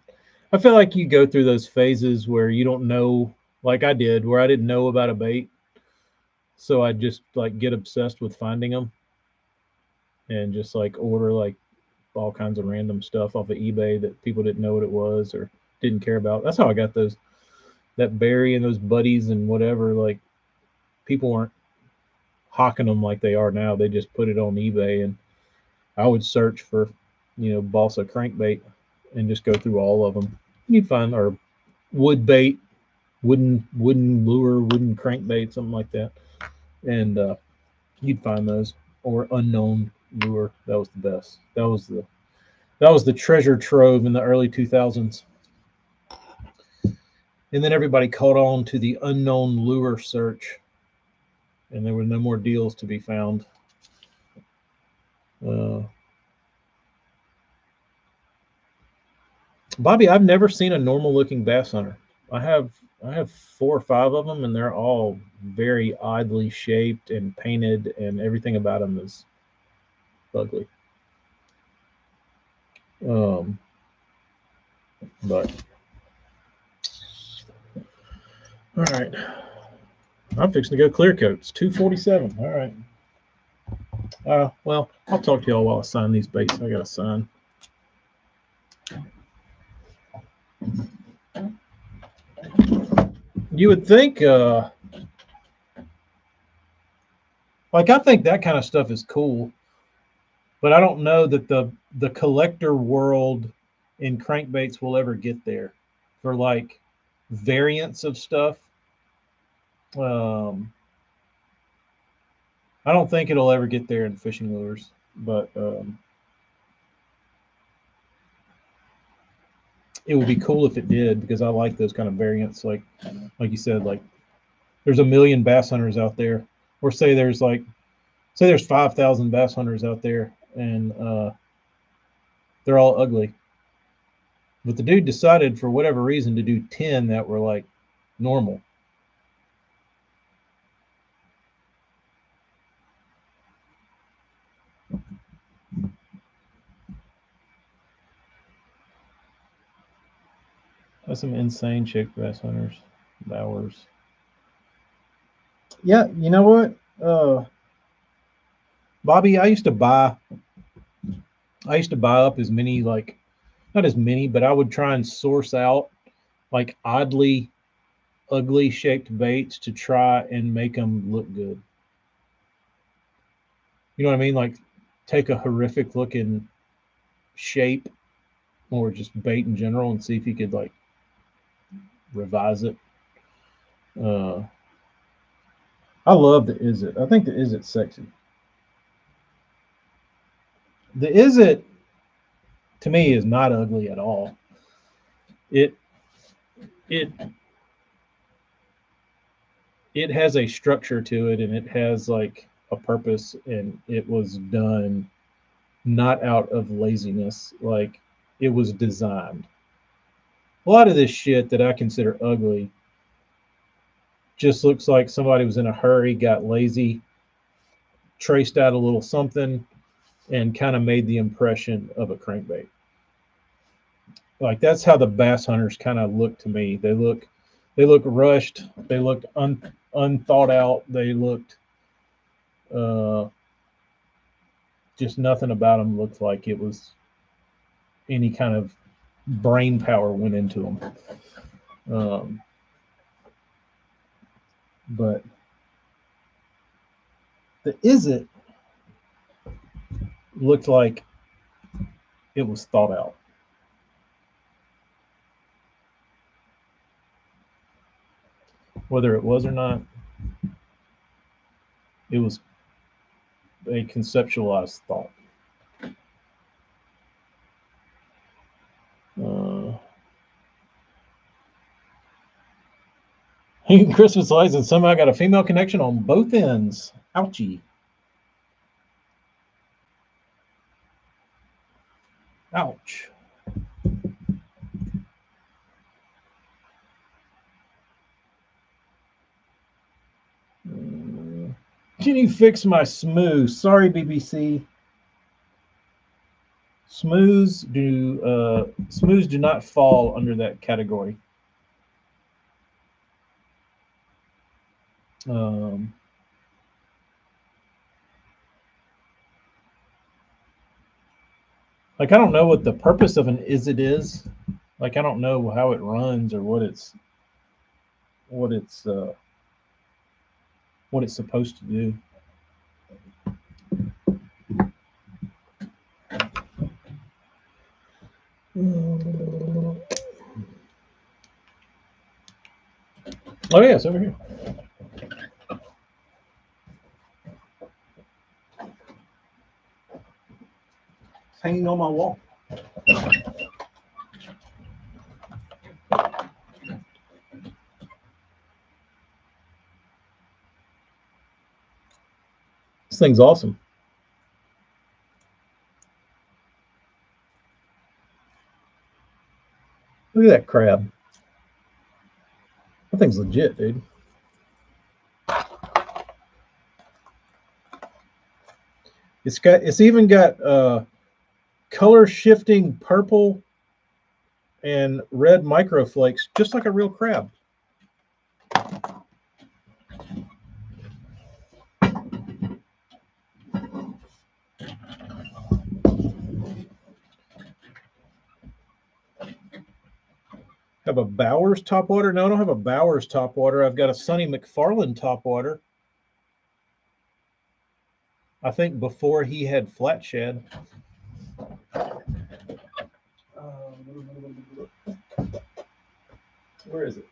I feel like you go through those phases where you don't know, like I did, where I didn't know about a bait, so I just like get obsessed with finding them and just like order like all kinds of random stuff off of eBay that people didn't know what it was or didn't care about. That's how I got those, that Barry and those buddies and whatever. Like people weren't hawking them like they are now. They just put it on eBay, and I would search for, balsa crankbait and just go through all of them. You'd find, or wood bait, wooden lure, wooden crankbait, something like that, and you'd find those, or unknown lure. That was the best. That was the treasure trove in the early 2000s. And then everybody caught on to the unknown lure search, and there were no more deals to be found. Uh, Bobby, I've never seen a normal looking bass hunter. I have 4 or 5 of them, and they're all very oddly shaped and painted, and everything about them is ugly. Um, but all right, I'm fixing to go clear coat. It's 2:47. All right. Well, I'll talk to y'all while I sign these baits. I got to sign. You would think, like I think that kind of stuff is cool, but I don't know that the collector world in crankbaits will ever get there for like variants of stuff. Um, I don't think it'll ever get there in fishing lures, but it would be cool if it did because I like those kind of variants. Like you said, like there's a million bass hunters out there, or say there's 5,000 bass hunters out there, and they're all ugly. But the dude decided for whatever reason to do 10 that were like normal. That's some insane chick bass hunters. Bowers. Yeah, you know what? Bobby, I used to buy up as many, like not as many, but I would try and source out like oddly ugly shaped baits to try and make them look good. You know what I mean? Like take a horrific looking shape or just bait in general and see if you could like revise it. Uh, I love the Is It. I think the Is It sexy. The Is It to me is not ugly at all. It it it has a structure to it, and it has like a purpose, and it was done not out of laziness. Like it was designed. A lot of this shit that I consider ugly just looks like somebody was in a hurry, got lazy, traced out a little something, and kind of made the impression of a crankbait. Like that's how the bass hunters kind of look to me. They look rushed. They looked unthought out. They looked uh, just nothing about them looked like it was any kind of brain power went into them. But the Is It looked like it was thought out. Whether it was or not, it was a conceptualized thought. Uh, Christmas lights and somehow got a female connection on both ends. Ouchie. Ouch. Can you fix my smooth? Sorry, BBC. Smooths do not fall under that category. Like, I don't know what the purpose of an is. Like, I don't know how it runs or what it's supposed to do. Oh yeah, it's over here. It's hanging on my wall. This thing's awesome. Look at that crab. That thing's legit, dude. It's even got color shifting purple and red microflakes, just like a real crab. Have a Bowers topwater? No, I don't have a Bowers topwater. I've got a Sonny McFarlane topwater. I think before he had flat shed. Where is it?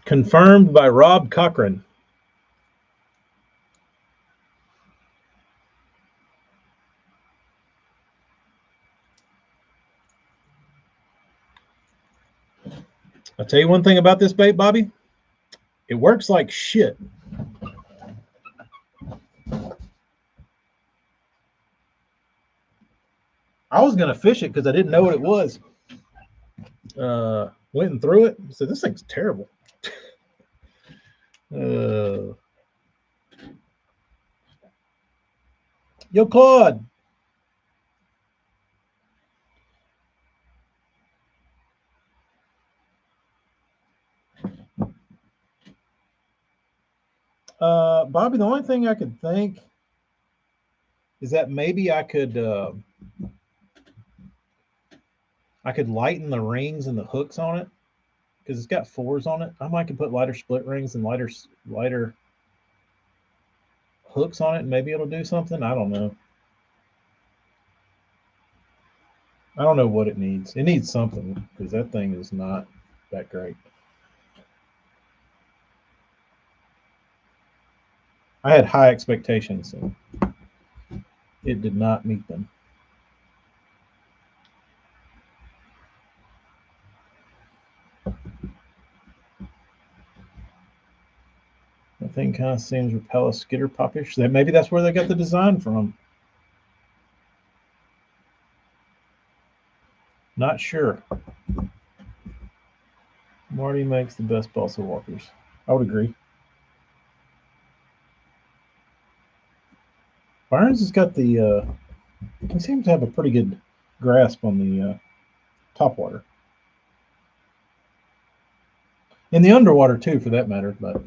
Confirmed by Rob Cochran. I'll tell you one thing about this bait, Bobby. It works like shit. I was going to fish it because I didn't know what it was. Went and threw it. Said, this thing's terrible. Yo, Claude. Bobby, the only thing I could think is that maybe I could lighten the rings and the hooks on it because it's got 4s on it. I might could put lighter split rings and lighter hooks on it, and maybe it'll do something. I don't know. I don't know what it needs. It needs something because that thing is not that great. I had high expectations and it did not meet them. The thing kind of seems repel skitter popish. That maybe that's where they got the design from. Not sure. Marty makes the best balsa walkers. I would agree. Barnes has got the. He seems to have a pretty good grasp on the top water. In the underwater too, for that matter. But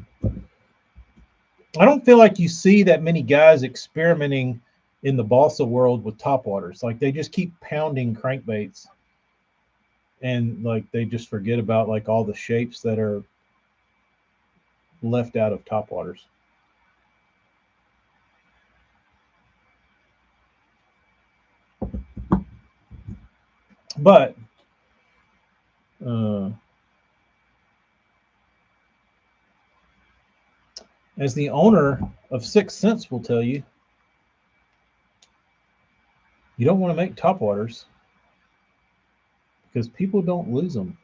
I don't feel like you see that many guys experimenting in the balsa world with topwaters. Like they just keep pounding crankbaits, and like they just forget about like all the shapes that are left out of topwaters. But as the owner of 6th Sense will tell you, you don't want to make topwaters because people don't lose them.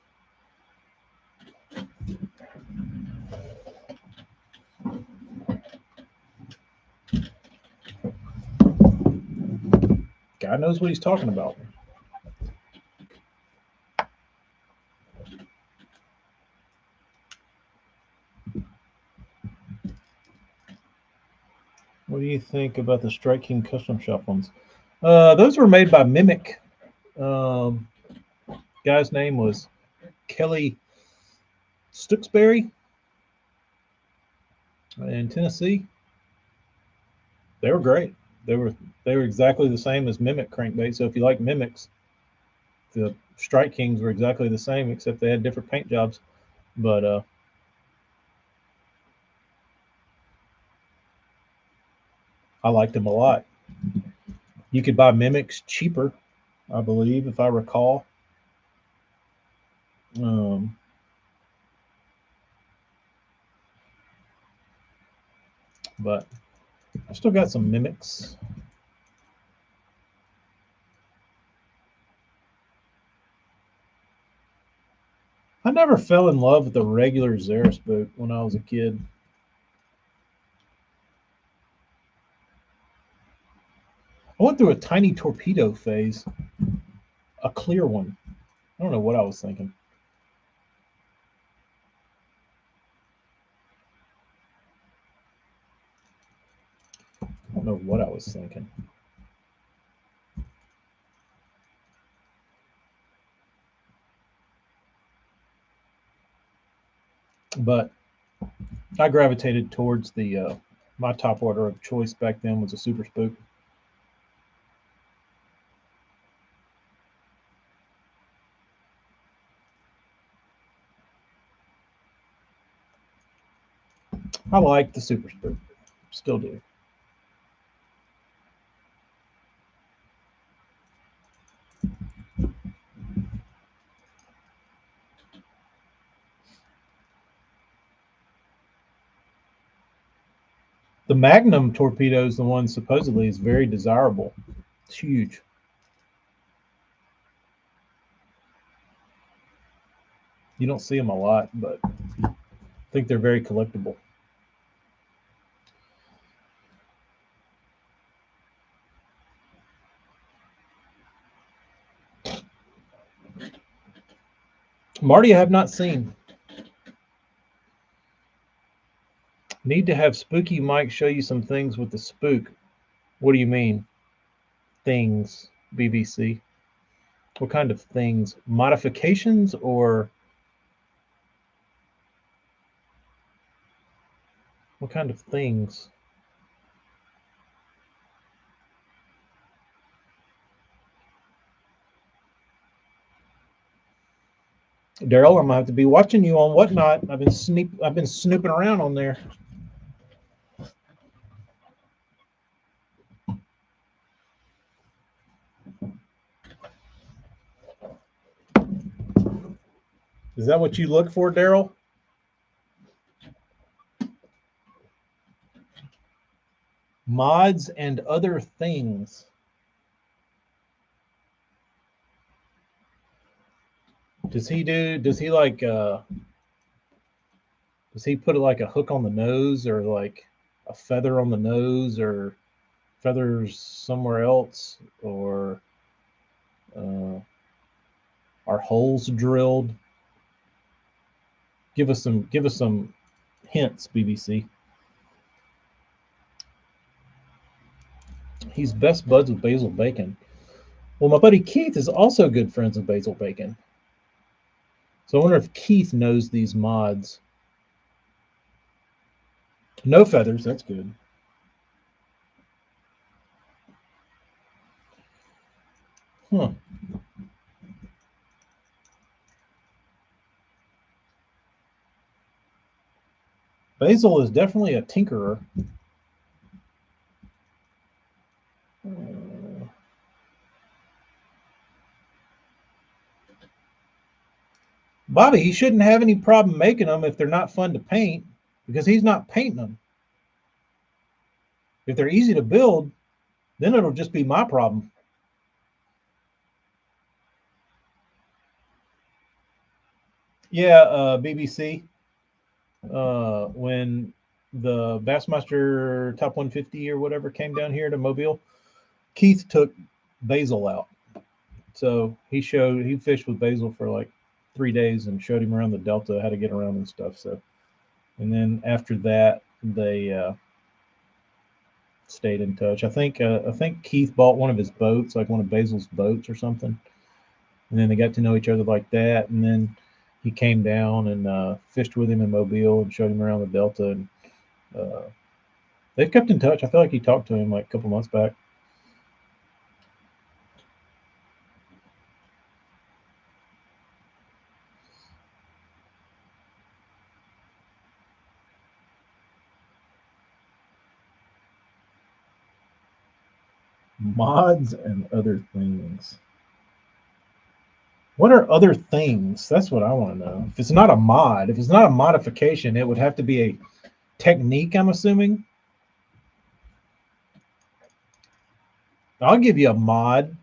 Guy knows what he's talking about. What do you think about the Strike King Custom Shop ones? Those were made by Mimic. Guy's name was Kelly Stooksbury in Tennessee. They were great. They were exactly the same as Mimic crankbait. So if you like Mimics, the Strike Kings were exactly the same, except they had different paint jobs. But I liked them a lot. You could buy Mimics cheaper, I believe, if I recall. But I still got some Mimics. I never fell in love with the regular Xeris boot when I was a kid. I went through a tiny torpedo phase, a clear one. I don't know what I was thinking. I don't know what I was thinking. But I gravitated towards the my top order of choice back then was a Super Spook. I like the Super Spook, still do. The Magnum torpedo is the one supposedly is very desirable. It's huge. You don't see them a lot, but I think they're very collectible. Marty, I have not seen. Need to have Spooky Mike show you some things with the spook. What do you mean? Things, BBC. What kind of things? Modifications or what kind of things? Daryl, I'm gonna have to be watching you on Whatnot. I've been snooping around on there. Is that what you look for, Daryl? Mods and other things. Does he put like a hook on the nose or like a feather on the nose or feathers somewhere else or are holes drilled? Give us some hints, BBC. He's best buds with Basil Bacon. Well, my buddy Keith is also good friends with Basil Bacon. So I wonder if Keith knows these mods. No feathers, that's good. Huh. Basil is definitely a tinkerer. Bobby, he shouldn't have any problem making them if they're not fun to paint because he's not painting them. If they're easy to build, then it'll just be my problem. Yeah, BBC. When the Bassmaster Top 150 or whatever came down here to Mobile, Keith took Basil out. So he fished with Basil for like 3 days and showed him around the Delta, how to get around and stuff. So, and then after that, they stayed in touch. I think Keith bought one of his boats, like one of Basil's boats or something, and then they got to know each other like that. And then he came down and fished with him in Mobile and showed him around the Delta. And they've kept in touch. I feel like he talked to him like a couple months back. Mods and other things. What are other things? That's what I want to know. If it's not a mod, if it's not a modification, it would have to be a technique, I'm assuming. I'll give you a mod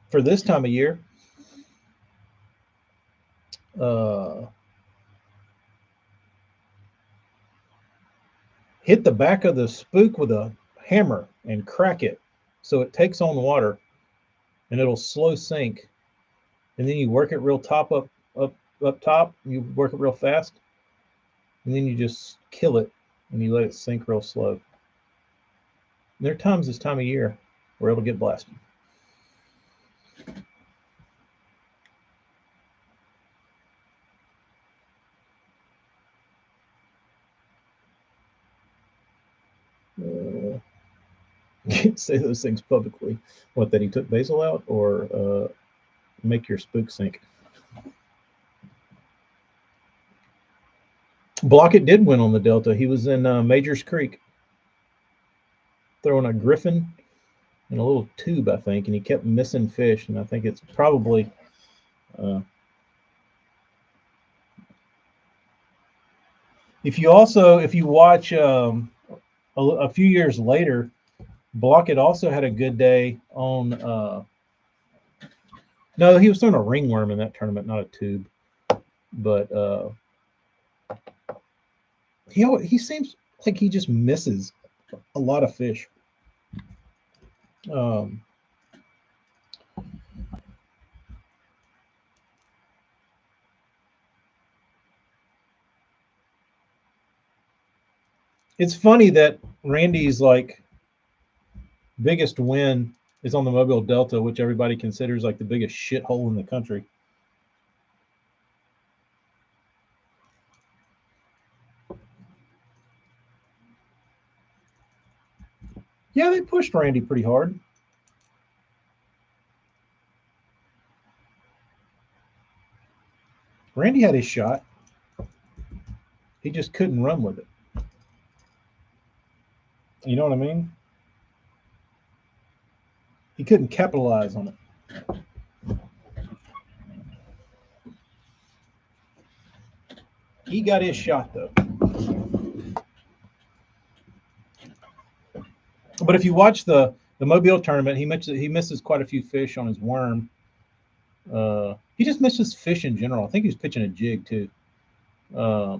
for this time of year. Hit the back of the spook with a hammer and crack it so it takes on water and it'll slow sink. And then you work it real top up top. You work it real fast. And then you just kill it and you let it sink real slow. And there are times this time of year where it'll get blasted. Can't say those things publicly. What, that he took Basil out or make your spook sink? Blockett did win on the Delta. He was in Majors Creek throwing a griffin in a little tube, I think, and he kept missing fish. And I think it's probably if you watch a few years later, Blockett also had a good day on. No, he was throwing a ringworm in that tournament, not a tube. But he seems like he just misses a lot of fish. It's funny that Randy's like biggest win is on the Mobile Delta, which everybody considers like the biggest shithole in the country. Yeah, they pushed Randy pretty hard. Randy had his shot. He just couldn't run with it. You know what I mean? He couldn't capitalize on it. He got his shot though. But if you watch the Mobile tournament, he misses quite a few fish on his worm. He just misses fish in general. I think he was pitching a jig too. But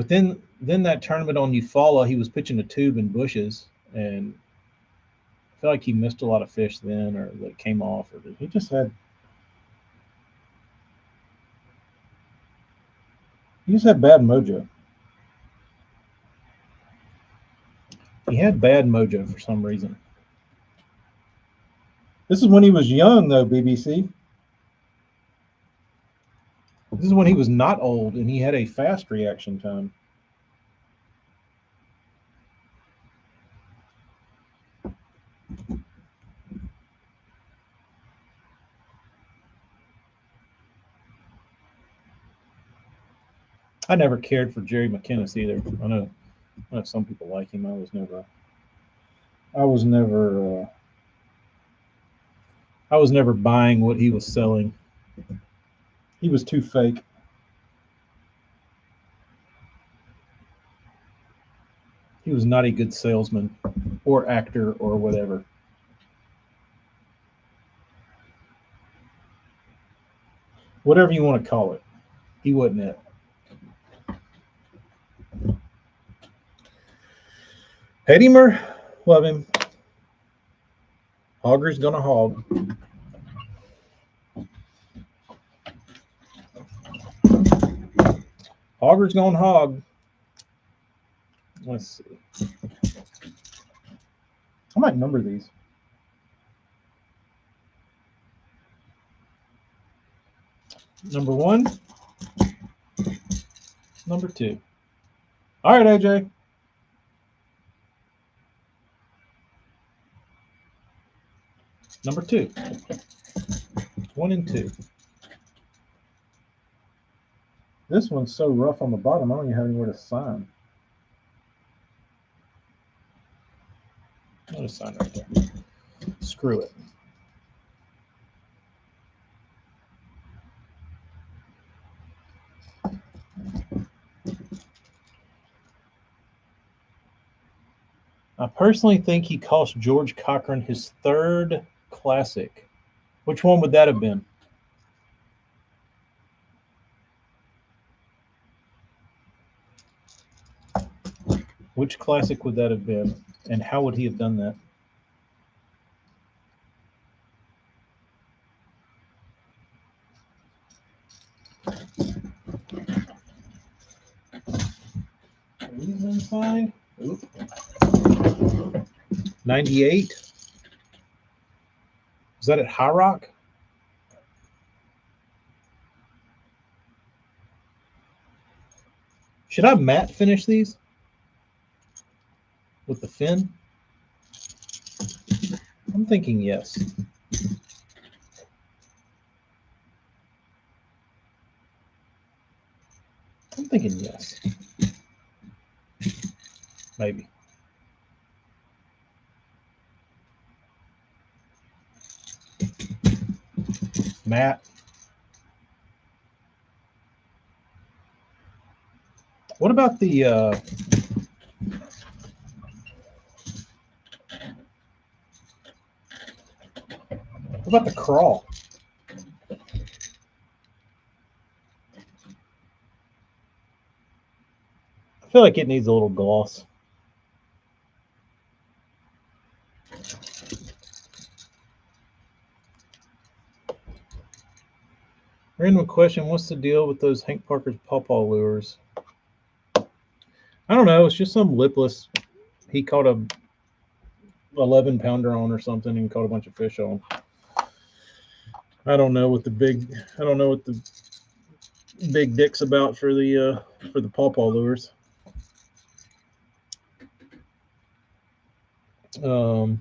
then that tournament on Eufaula, he was pitching a tube in bushes, and I feel like he missed a lot of fish then, or that came off, or he just had bad mojo. He had bad mojo for some reason. This is when he was young, though, BBC. This is when he was not old, and he had a fast reaction time. I never cared for Jerry McInnes either. I know some people like him. I was never buying what he was selling. He was too fake. He was not a good salesman or actor or whatever. Whatever you want to call it. He wasn't it. Hedimer, love him. Hogger's gonna hog. Hogger's gonna hog. Let's see. I might number these. Number 1. Number 2. All right, AJ. Number 2. 1 and 2. This one's so rough on the bottom, I don't even have anywhere to sign. I'll just sign right there. Screw it. I personally think he cost George Cochran his 3rd classic. Which one would that have been? Which classic would that have been? And how would he have done that? These inside. Oop. 98. Is that at High Rock? Should I matte finish these with the fin? I'm thinking yes. I'm thinking yes. Maybe. Matte. What about the crawl? I feel like it needs a little gloss. Random question, what's the deal with those Hank Parker's pawpaw lures? I don't know. It's just some lipless. He caught a 11-pounder on or something and caught a bunch of fish on. I don't know what the big dick's about for the pawpaw lures. But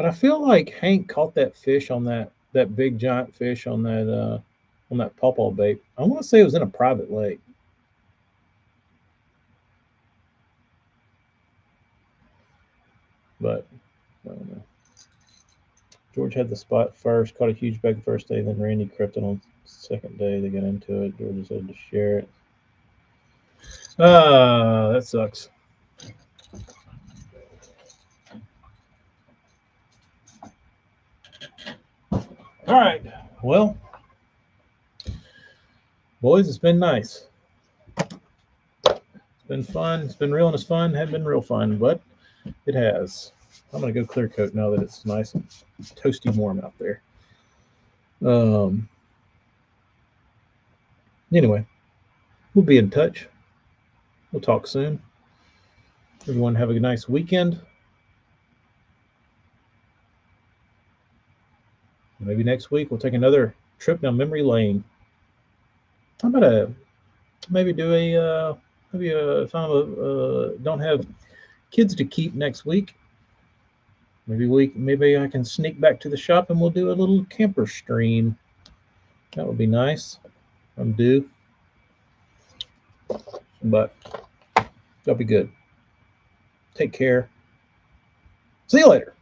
I feel like Hank caught that fish on that big giant fish on that pawpaw bait. I want to say it was in a private lake. But I don't know. George had the spot first, caught a huge bag the first day, then Randy crept it on the second day. They got into it. George decided to share it. That sucks. All right. Well, boys, it's been nice. It's been fun. It's been real and it's fun. It hadn't been real fun, but it has. I'm going to go clear coat now that it's nice and toasty warm out there. Anyway, we'll be in touch. We'll talk soon. Everyone have a nice weekend. Maybe next week we'll take another trip down memory lane. How about maybe do if I don't have kids to keep next week, maybe I can sneak back to the shop and we'll do a little camper stream. That would be nice. I'm due. But that'll be good. Take care. See you later.